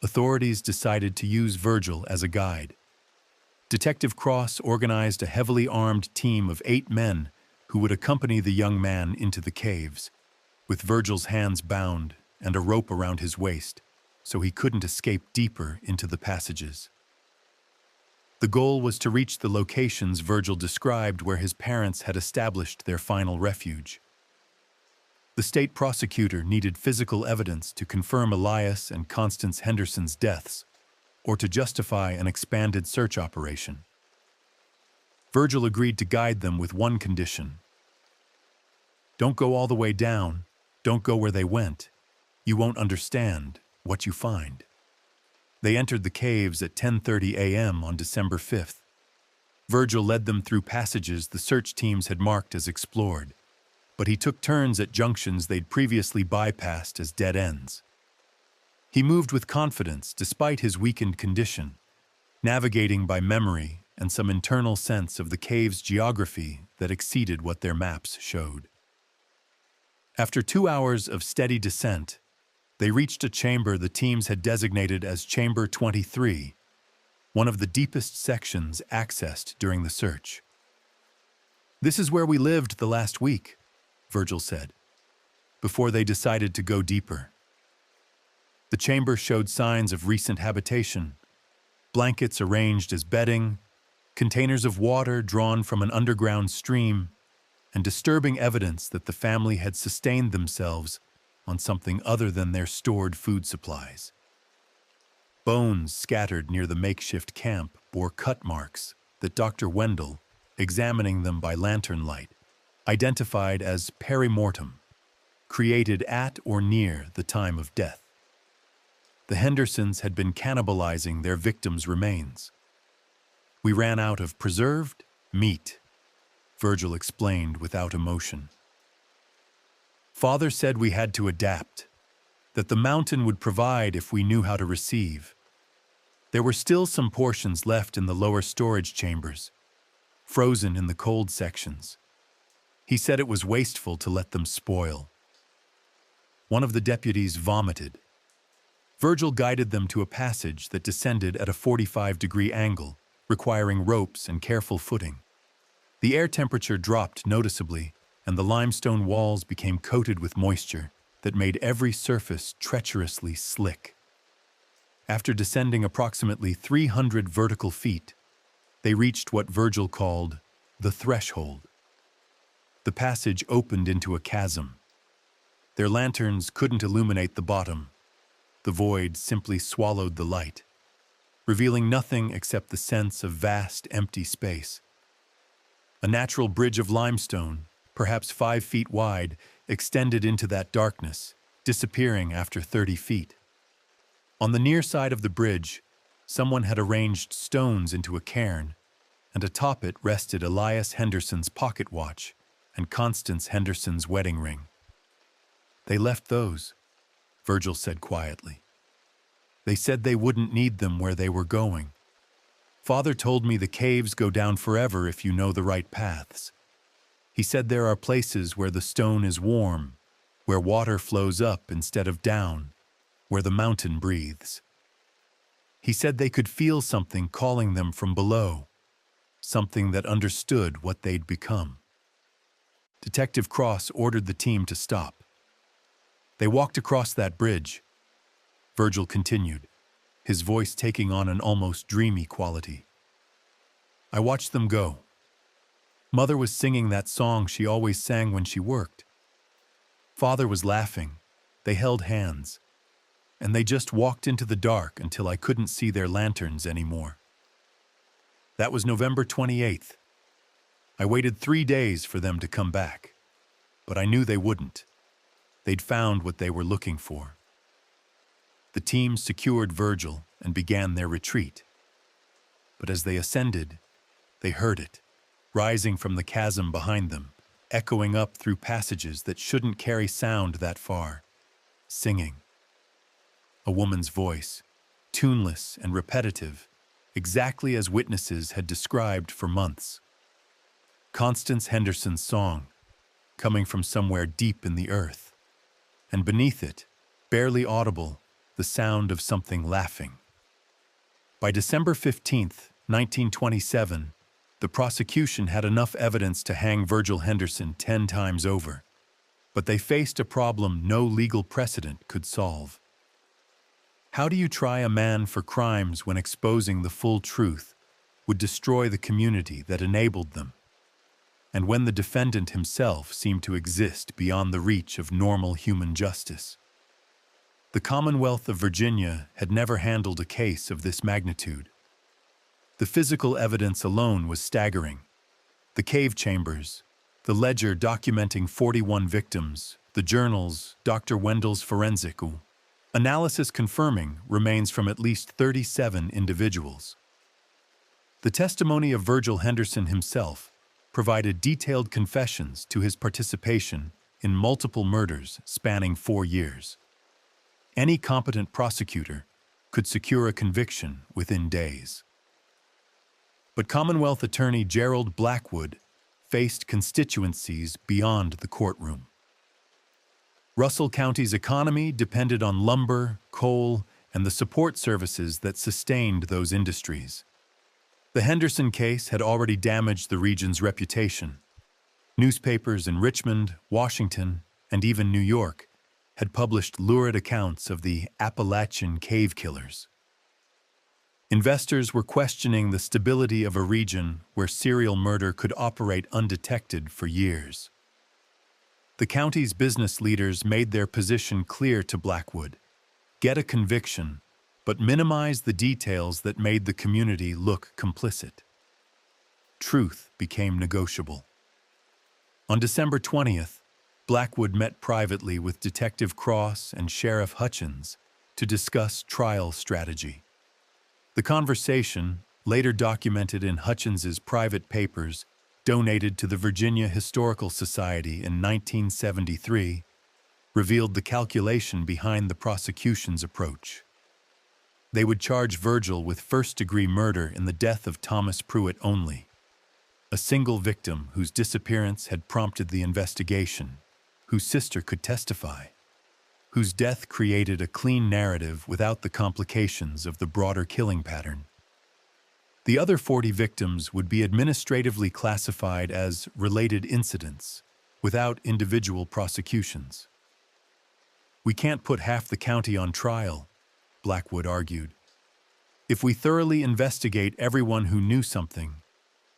Speaker 1: authorities decided to use Virgil as a guide. Detective Cross organized a heavily armed team of 8 men who would accompany the young man into the caves, with Virgil's hands bound and a rope around his waist, so he couldn't escape deeper into the passages. The goal was to reach the locations Virgil described where his parents had established their final refuge. The state prosecutor needed physical evidence to confirm Elias and Constance Henderson's deaths, or to justify an expanded search operation. Virgil agreed to guide them with one condition. Don't go all the way down, don't go where they went. You won't understand what you find. They entered the caves at 10:30 a.m. on December 5th. Virgil led them through passages the search teams had marked as explored, but he took turns at junctions they'd previously bypassed as dead ends. He moved with confidence despite his weakened condition, navigating by memory and some internal sense of the cave's geography that exceeded what their maps showed. After 2 hours of steady descent, they reached a chamber the teams had designated as Chamber 23, one of the deepest sections accessed during the search. "This is where we lived the last week," Virgil said, before they decided to go deeper. The chamber showed signs of recent habitation, blankets arranged as bedding, containers of water drawn from an underground stream, and disturbing evidence that the family had sustained themselves on something other than their stored food supplies. Bones scattered near the makeshift camp bore cut marks that Dr. Wendell, examining them by lantern light, identified as perimortem, created at or near the time of death. The Hendersons had been cannibalizing their victims' remains. "We ran out of preserved meat," Virgil explained without emotion. "Father said we had to adapt, that the mountain would provide if we knew how to receive. There were still some portions left in the lower storage chambers, frozen in the cold sections. He said it was wasteful to let them spoil." One of the deputies vomited. Virgil guided them to a passage that descended at a 45-degree angle, requiring ropes and careful footing. The air temperature dropped noticeably, and the limestone walls became coated with moisture that made every surface treacherously slick. After descending approximately 300 vertical feet, they reached what Virgil called the threshold. The passage opened into a chasm. Their lanterns couldn't illuminate the bottom. The void simply swallowed the light, revealing nothing except the sense of vast, empty space. A natural bridge of limestone, perhaps 5 feet wide, extended into that darkness, disappearing after 30 feet. On the near side of the bridge, someone had arranged stones into a cairn, and atop it rested Elias Henderson's pocket watch and Constance Henderson's wedding ring. "They left those," Virgil said quietly. "They said they wouldn't need them where they were going. Father told me the caves go down forever if you know the right paths. He said there are places where the stone is warm, where water flows up instead of down, where the mountain breathes. He said they could feel something calling them from below, something that understood what they'd become." Detective Cross ordered the team to stop. "They walked across that bridge," Virgil continued, his voice taking on an almost dreamy quality. "I watched them go. Mother was singing that song she always sang when she worked. Father was laughing. They held hands. And they just walked into the dark until I couldn't see their lanterns anymore. That was November 28th. I waited 3 days for them to come back. But I knew they wouldn't. They'd found what they were looking for." The team secured Virgil and began their retreat. But as they ascended, they heard it, rising from the chasm behind them, echoing up through passages that shouldn't carry sound that far, singing. A woman's voice, tuneless and repetitive, exactly as witnesses had described for months. Constance Henderson's song, coming from somewhere deep in the earth, and beneath it, barely audible, the sound of something laughing. By December 15th, 1927, the prosecution had enough evidence to hang Virgil Henderson 10 times over, but they faced a problem no legal precedent could solve. How do you try a man for crimes when exposing the full truth would destroy the community that enabled them, and when the defendant himself seemed to exist beyond the reach of normal human justice? The Commonwealth of Virginia had never handled a case of this magnitude. The physical evidence alone was staggering. The cave chambers, the ledger documenting 41 victims, the journals, Dr. Wendell's forensic analysis confirming remains from at least 37 individuals. The testimony of Virgil Henderson himself provided detailed confessions to his participation in multiple murders spanning 4 years. Any competent prosecutor could secure a conviction within days. But Commonwealth Attorney Gerald Blackwood faced constituencies beyond the courtroom. Russell County's economy depended on lumber, coal, and the support services that sustained those industries. The Henderson case had already damaged the region's reputation. Newspapers in Richmond, Washington, and even New York had published lurid accounts of the Appalachian cave killers. Investors were questioning the stability of a region where serial murder could operate undetected for years. The county's business leaders made their position clear to Blackwood: get a conviction, but minimize the details that made the community look complicit. Truth became negotiable. On December 20th, Blackwood met privately with Detective Cross and Sheriff Hutchins to discuss trial strategy. The conversation, later documented in Hutchins's private papers, donated to the Virginia Historical Society in 1973, revealed the calculation behind the prosecution's approach. They would charge Virgil with first-degree murder in the death of Thomas Pruitt only, a single victim whose disappearance had prompted the investigation, whose sister could testify, whose death created a clean narrative without the complications of the broader killing pattern. The other 40 victims would be administratively classified as related incidents, without individual prosecutions. "We can't put half the county on trial," Blackwood argued. "If we thoroughly investigate everyone who knew something,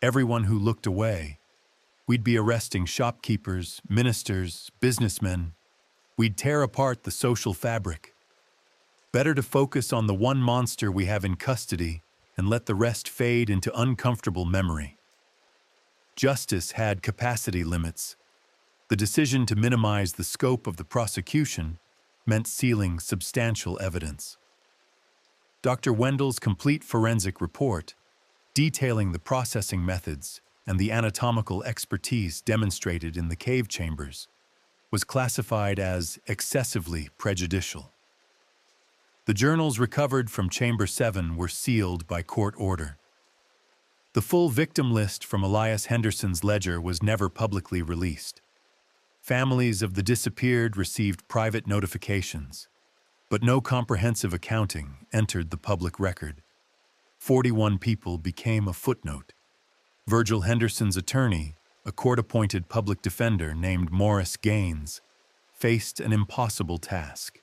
Speaker 1: everyone who looked away, we'd be arresting shopkeepers, ministers, businessmen. We'd tear apart the social fabric. Better to focus on the one monster we have in custody and let the rest fade into uncomfortable memory." Justice had capacity limits. The decision to minimize the scope of the prosecution meant sealing substantial evidence. Dr. Wendell's complete forensic report, detailing the processing methods and the anatomical expertise demonstrated in the cave chambers, was classified as excessively prejudicial. The journals recovered from Chamber 7 were sealed by court order. The full victim list from Elias Henderson's ledger was never publicly released. Families of the disappeared received private notifications, but no comprehensive accounting entered the public record. 41 people became a footnote. Virgil Henderson's attorney, a court-appointed public defender named Morris Gaines, faced an impossible task.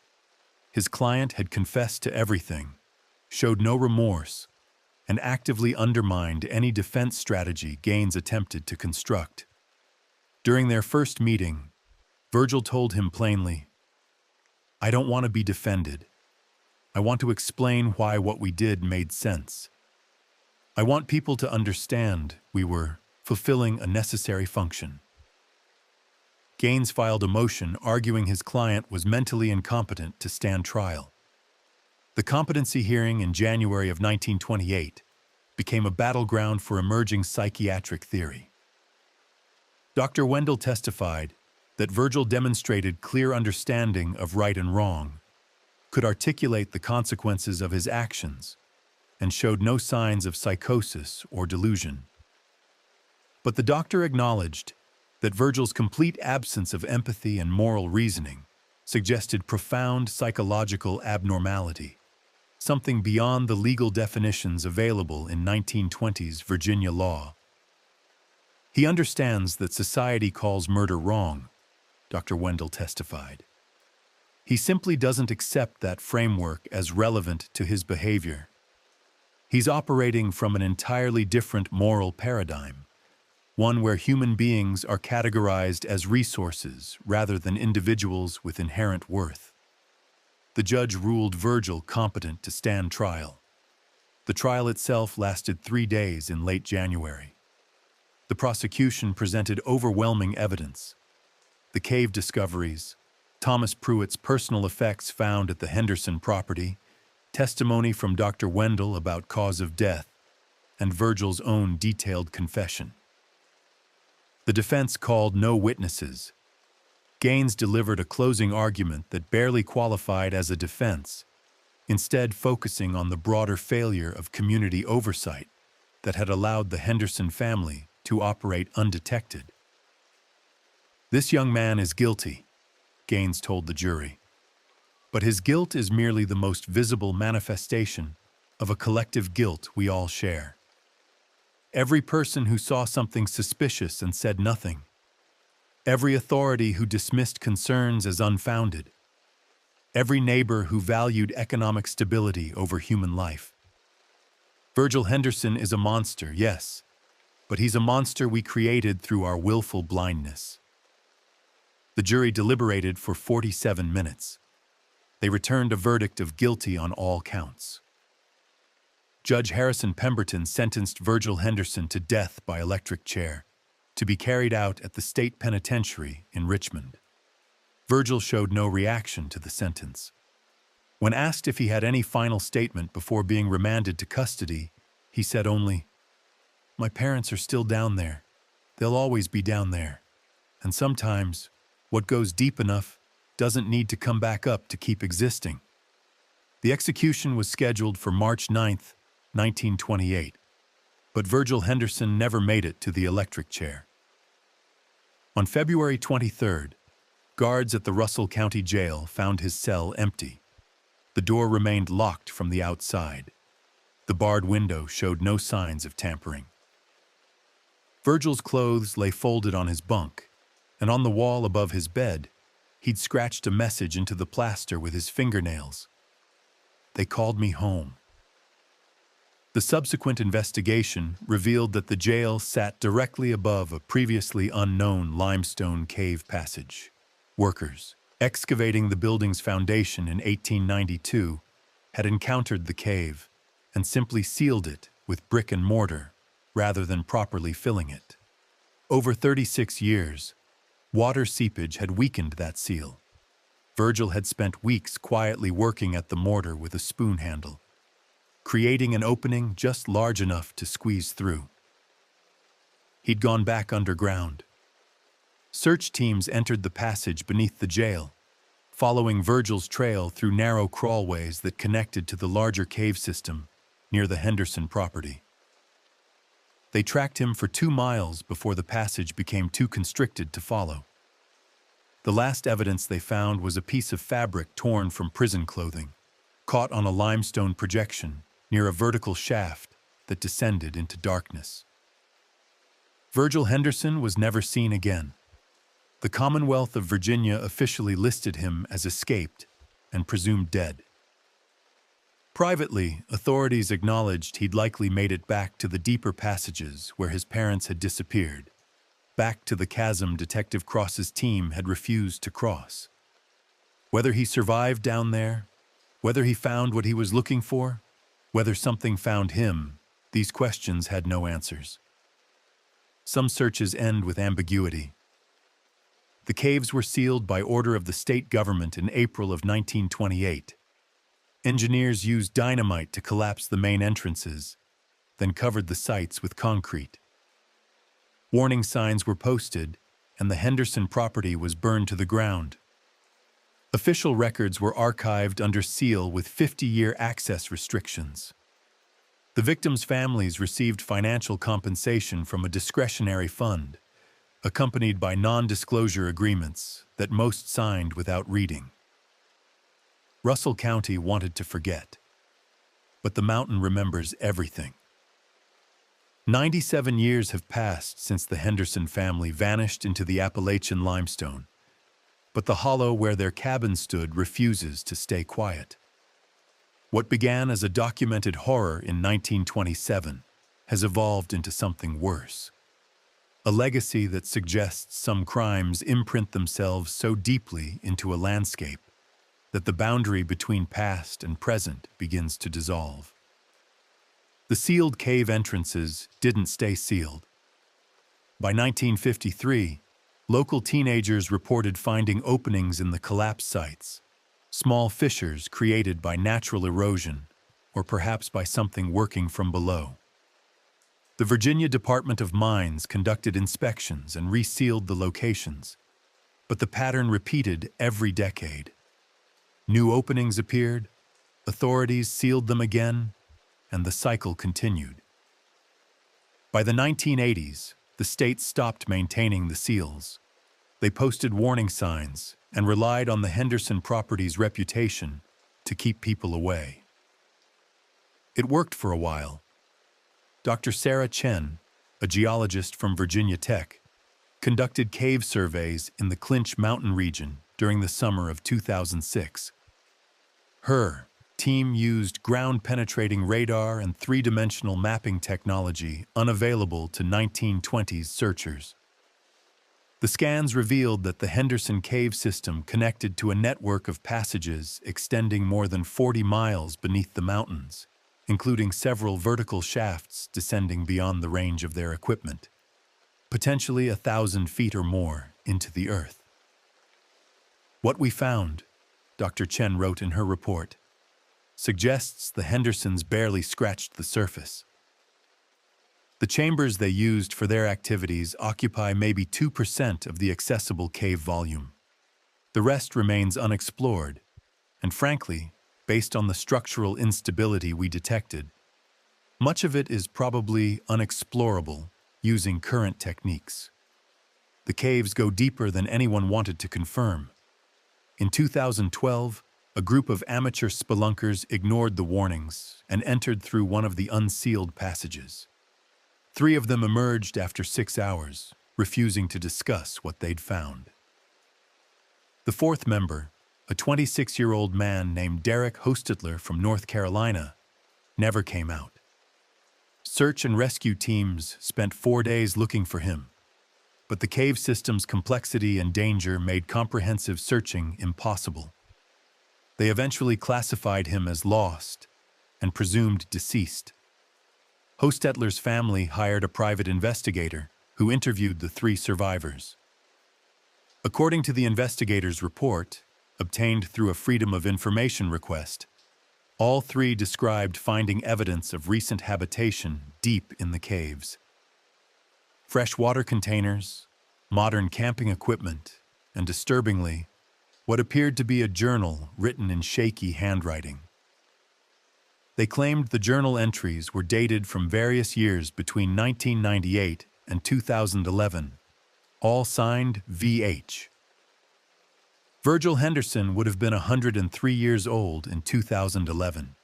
Speaker 1: His client had confessed to everything, showed no remorse, and actively undermined any defense strategy Gaines attempted to construct. During their first meeting, Virgil told him plainly, "I don't want to be defended. I want to explain why what we did made sense. I want people to understand we were fulfilling a necessary function." Gaines filed a motion arguing his client was mentally incompetent to stand trial. The competency hearing in January of 1928 became a battleground for emerging psychiatric theory. Dr. Wendell testified that Virgil demonstrated clear understanding of right and wrong, could articulate the consequences of his actions, and showed no signs of psychosis or delusion. But the doctor acknowledged that Virgil's complete absence of empathy and moral reasoning suggested profound psychological abnormality, something beyond the legal definitions available in 1920s Virginia law. "He understands that society calls murder wrong," Dr. Wendell testified. "He simply doesn't accept that framework as relevant to his behavior. He's operating from an entirely different moral paradigm, one where human beings are categorized as resources rather than individuals with inherent worth." The judge ruled Virgil competent to stand trial. The trial itself lasted 3 days in late January. The prosecution presented overwhelming evidence. The cave discoveries, Thomas Pruitt's personal effects found at the Henderson property, testimony from Dr. Wendell about cause of death, and Virgil's own detailed confession. The defense called no witnesses. Gaines delivered a closing argument that barely qualified as a defense, instead focusing on the broader failure of community oversight that had allowed the Henderson family to operate undetected. "This young man is guilty," Gaines told the jury. "But his guilt is merely the most visible manifestation of a collective guilt we all share. Every person who saw something suspicious and said nothing. Every authority who dismissed concerns as unfounded. Every neighbor who valued economic stability over human life. Virgil Henderson is a monster, yes, but he's a monster we created through our willful blindness." The jury deliberated for 47 minutes. They returned a verdict of guilty on all counts. Judge Harrison Pemberton sentenced Virgil Henderson to death by electric chair, to be carried out at the state penitentiary in Richmond. Virgil showed no reaction to the sentence. When asked if he had any final statement before being remanded to custody, he said only, "My parents are still down there. They'll always be down there. And sometimes, what goes deep enough doesn't need to come back up to keep existing." The execution was scheduled for March 9th, 1928, but Virgil Henderson never made it to the electric chair. On February 23rd, guards at the Russell County Jail found his cell empty. The door remained locked from the outside. The barred window showed no signs of tampering. Virgil's clothes lay folded on his bunk, and on the wall above his bed, he'd scratched a message into the plaster with his fingernails. "They called me home." The subsequent investigation revealed that the jail sat directly above a previously unknown limestone cave passage. Workers, excavating the building's foundation in 1892, had encountered the cave and simply sealed it with brick and mortar rather than properly filling it. Over 36 years, water seepage had weakened that seal. Virgil had spent weeks quietly working at the mortar with a spoon handle. creating an opening just large enough to squeeze through. He'd gone back underground. Search teams entered the passage beneath the jail, following Virgil's trail through narrow crawlways that connected to the larger cave system near the Henderson property. They tracked him for 2 miles before the passage became too constricted to follow. The last evidence they found was a piece of fabric torn from prison clothing, caught on a limestone projection near a vertical shaft that descended into darkness. Virgil Henderson was never seen again. The Commonwealth of Virginia officially listed him as escaped and presumed dead. Privately, authorities acknowledged he'd likely made it back to the deeper passages where his parents had disappeared, back to the chasm Detective Cross's team had refused to cross. Whether he survived down there, whether he found what he was looking for, whether something found him, these questions had no answers. Some searches end with ambiguity. The caves were sealed by order of the state government in April of 1928. Engineers used dynamite to collapse the main entrances, then covered the sites with concrete. Warning signs were posted, and the Henderson property was burned to the ground. Official records were archived under seal with 50-year access restrictions. The victims' families received financial compensation from a discretionary fund, accompanied by non-disclosure agreements that most signed without reading. Russell County wanted to forget, but the mountain remembers everything. 97 years have passed since the Henderson family vanished into the Appalachian limestone, but the hollow where their cabin stood refuses to stay quiet. What began as a documented horror in 1927 has evolved into something worse. A legacy that suggests some crimes imprint themselves so deeply into a landscape that the boundary between past and present begins to dissolve. The sealed cave entrances didn't stay sealed. By 1953, local teenagers reported finding openings in the collapse sites, small fissures created by natural erosion, or perhaps by something working from below. The Virginia Department of Mines conducted inspections and resealed the locations, but the pattern repeated every decade. New openings appeared, authorities sealed them again, and the cycle continued. By the 1980s, the state stopped maintaining the seals. They posted warning signs and relied on the Henderson property's reputation to keep people away. It worked for a while. Dr. Sarah Chen, a geologist from Virginia Tech, conducted cave surveys in the Clinch Mountain region during the summer of 2006. Her team used ground-penetrating radar and three-dimensional mapping technology unavailable to 1920s searchers. The scans revealed that the Henderson cave system connected to a network of passages extending more than 40 miles beneath the mountains, including several vertical shafts descending beyond the range of their equipment, potentially 1,000 feet or more into the earth. What we found, Dr. Chen wrote in her report, suggests the Hendersons barely scratched the surface. The chambers they used for their activities occupy maybe 2% of the accessible cave volume. The rest remains unexplored, and frankly, based on the structural instability we detected, much of it is probably unexplorable using current techniques. The caves go deeper than anyone wanted to confirm. In 2012, a group of amateur spelunkers ignored the warnings and entered through one of the unsealed passages. 3 of them emerged after 6 hours, refusing to discuss what they'd found. The 4th member, a 26-year-old man named Derek Hostetler from North Carolina, never came out. Search and rescue teams spent 4 days looking for him, but the cave system's complexity and danger made comprehensive searching impossible. They eventually classified him as lost and presumed deceased. Hostetler's family hired a private investigator who interviewed the 3 survivors. According to the investigator's report, obtained through a Freedom of Information request, All three described finding evidence of recent habitation deep in the caves. Fresh water containers, modern camping equipment, and disturbingly, what appeared to be a journal written in shaky handwriting. They claimed the journal entries were dated from various years between 1998 and 2011, all signed VH. Virgil Henderson would have been 103 years old in 2011.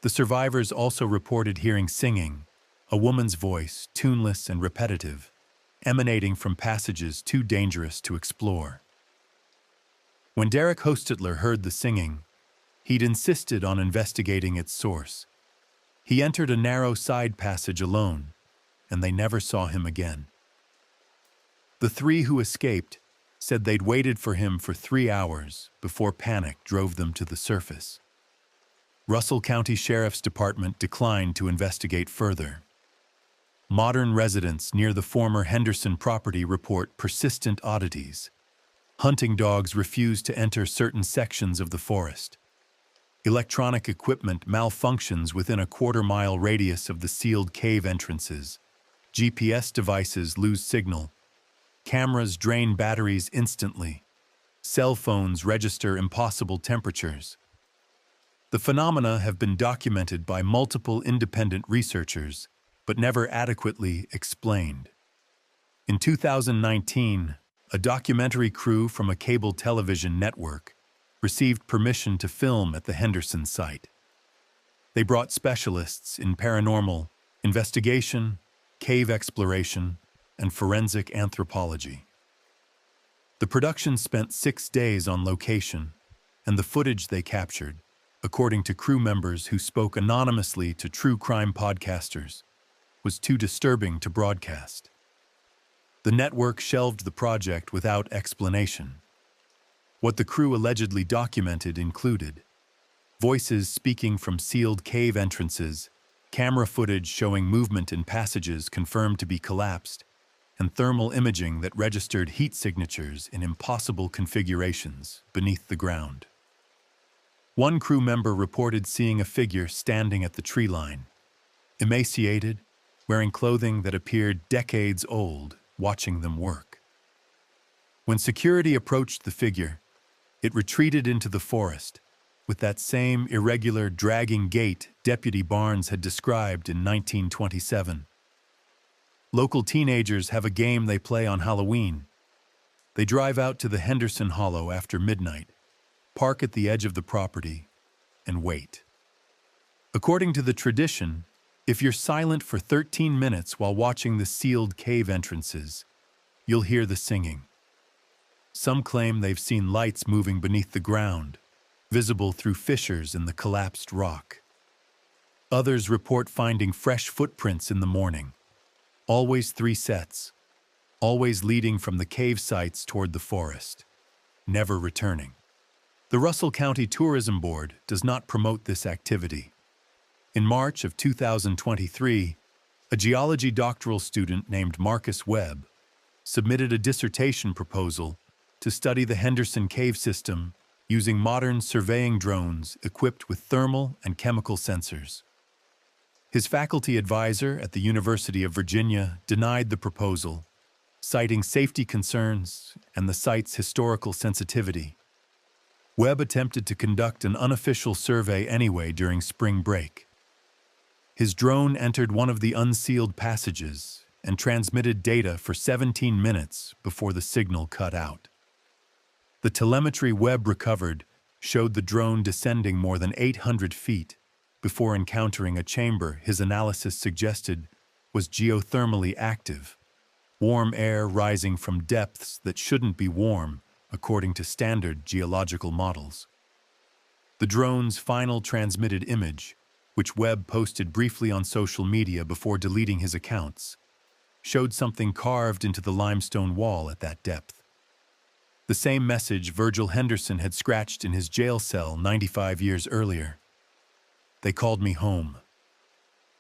Speaker 1: The survivors also reported hearing singing, a woman's voice, tuneless and repetitive, emanating from passages too dangerous to explore. When Derek Hostetler heard the singing, he'd insisted on investigating its source. He entered a narrow side passage alone, and they never saw him again. The three who escaped said they'd waited for him for 3 hours before panic drove them to the surface. Russell County Sheriff's Department declined to investigate further. Modern residents near the former Henderson property report persistent oddities. Hunting dogs refuse to enter certain sections of the forest. Electronic equipment malfunctions within a quarter-mile radius of the sealed cave entrances. GPS devices lose signal. Cameras drain batteries instantly. Cell phones register impossible temperatures. The phenomena have been documented by multiple independent researchers, but never adequately explained. In 2019, a documentary crew from a cable television network received permission to film at the Henderson site. They brought specialists in paranormal, investigation, cave exploration, and forensic anthropology. The production spent 6 days on location, and the footage they captured, according to crew members who spoke anonymously to true crime podcasters, was too disturbing to broadcast. The network shelved the project without explanation. What the crew allegedly documented included voices speaking from sealed cave entrances, camera footage showing movement in passages confirmed to be collapsed, and thermal imaging that registered heat signatures in impossible configurations beneath the ground. One crew member reported seeing a figure standing at the tree line, emaciated, wearing clothing that appeared decades old, watching them work. When security approached the figure, it retreated into the forest, with that same irregular, dragging gait Deputy Barnes had described in 1927. Local teenagers have a game they play on Halloween. They drive out to the Henderson Hollow after midnight, park at the edge of the property, and wait. According to the tradition, if you're silent for 13 minutes while watching the sealed cave entrances, you'll hear the singing. Some claim they've seen lights moving beneath the ground, visible through fissures in the collapsed rock. Others report finding fresh footprints in the morning, always 3 sets, always leading from the cave sites toward the forest, never returning. The Russell County Tourism Board does not promote this activity. In March of 2023, a geology doctoral student named Marcus Webb submitted a dissertation proposal to study the Henderson cave system using modern surveying drones equipped with thermal and chemical sensors. His faculty advisor at the University of Virginia denied the proposal, citing safety concerns and the site's historical sensitivity. Webb attempted to conduct an unofficial survey anyway during spring break. His drone entered one of the unsealed passages and transmitted data for 17 minutes before the signal cut out. The telemetry Webb recovered showed the drone descending more than 800 feet before encountering a chamber his analysis suggested was geothermally active, warm air rising from depths that shouldn't be warm according to standard geological models. The drone's final transmitted image, which Webb posted briefly on social media before deleting his accounts, showed something carved into the limestone wall at that depth. The same message Virgil Henderson had scratched in his jail cell 95 years earlier. They called me home.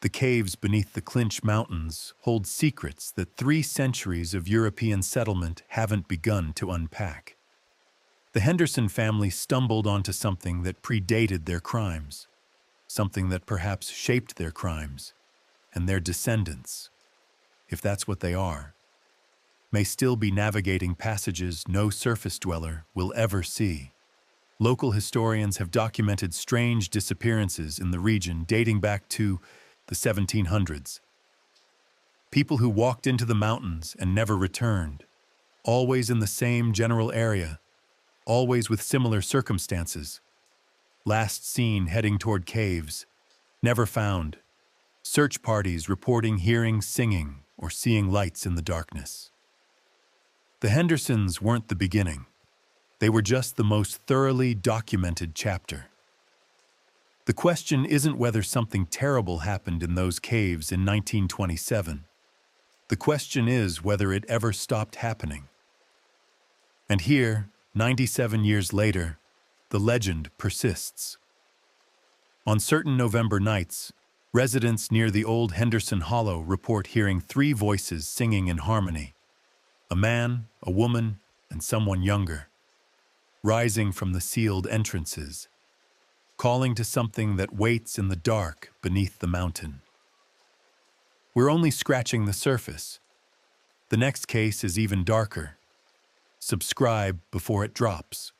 Speaker 1: The caves beneath the Clinch Mountains hold secrets that 3 centuries of European settlement haven't begun to unpack. The Henderson family stumbled onto something that predated their crimes. something that perhaps shaped their crimes, and their descendants, if that's what they are, may still be navigating passages no surface dweller will ever see. Local historians have documented strange disappearances in the region dating back to the 1700s. People who walked into the mountains and never returned, always in the same general area, always with similar circumstances. Last seen heading toward caves, never found. Search parties reporting hearing singing or seeing lights in the darkness. The Hendersons weren't the beginning. They were just the most thoroughly documented chapter. The question isn't whether something terrible happened in those caves in 1927. The question is whether it ever stopped happening. And here, 97 years later, the legend persists. On certain November nights, residents near the old Henderson Hollow report hearing 3 voices singing in harmony: a man, a woman, and someone younger, rising from the sealed entrances, calling to something that waits in the dark beneath the mountain. We're only scratching the surface. The next case is even darker. Subscribe before it drops.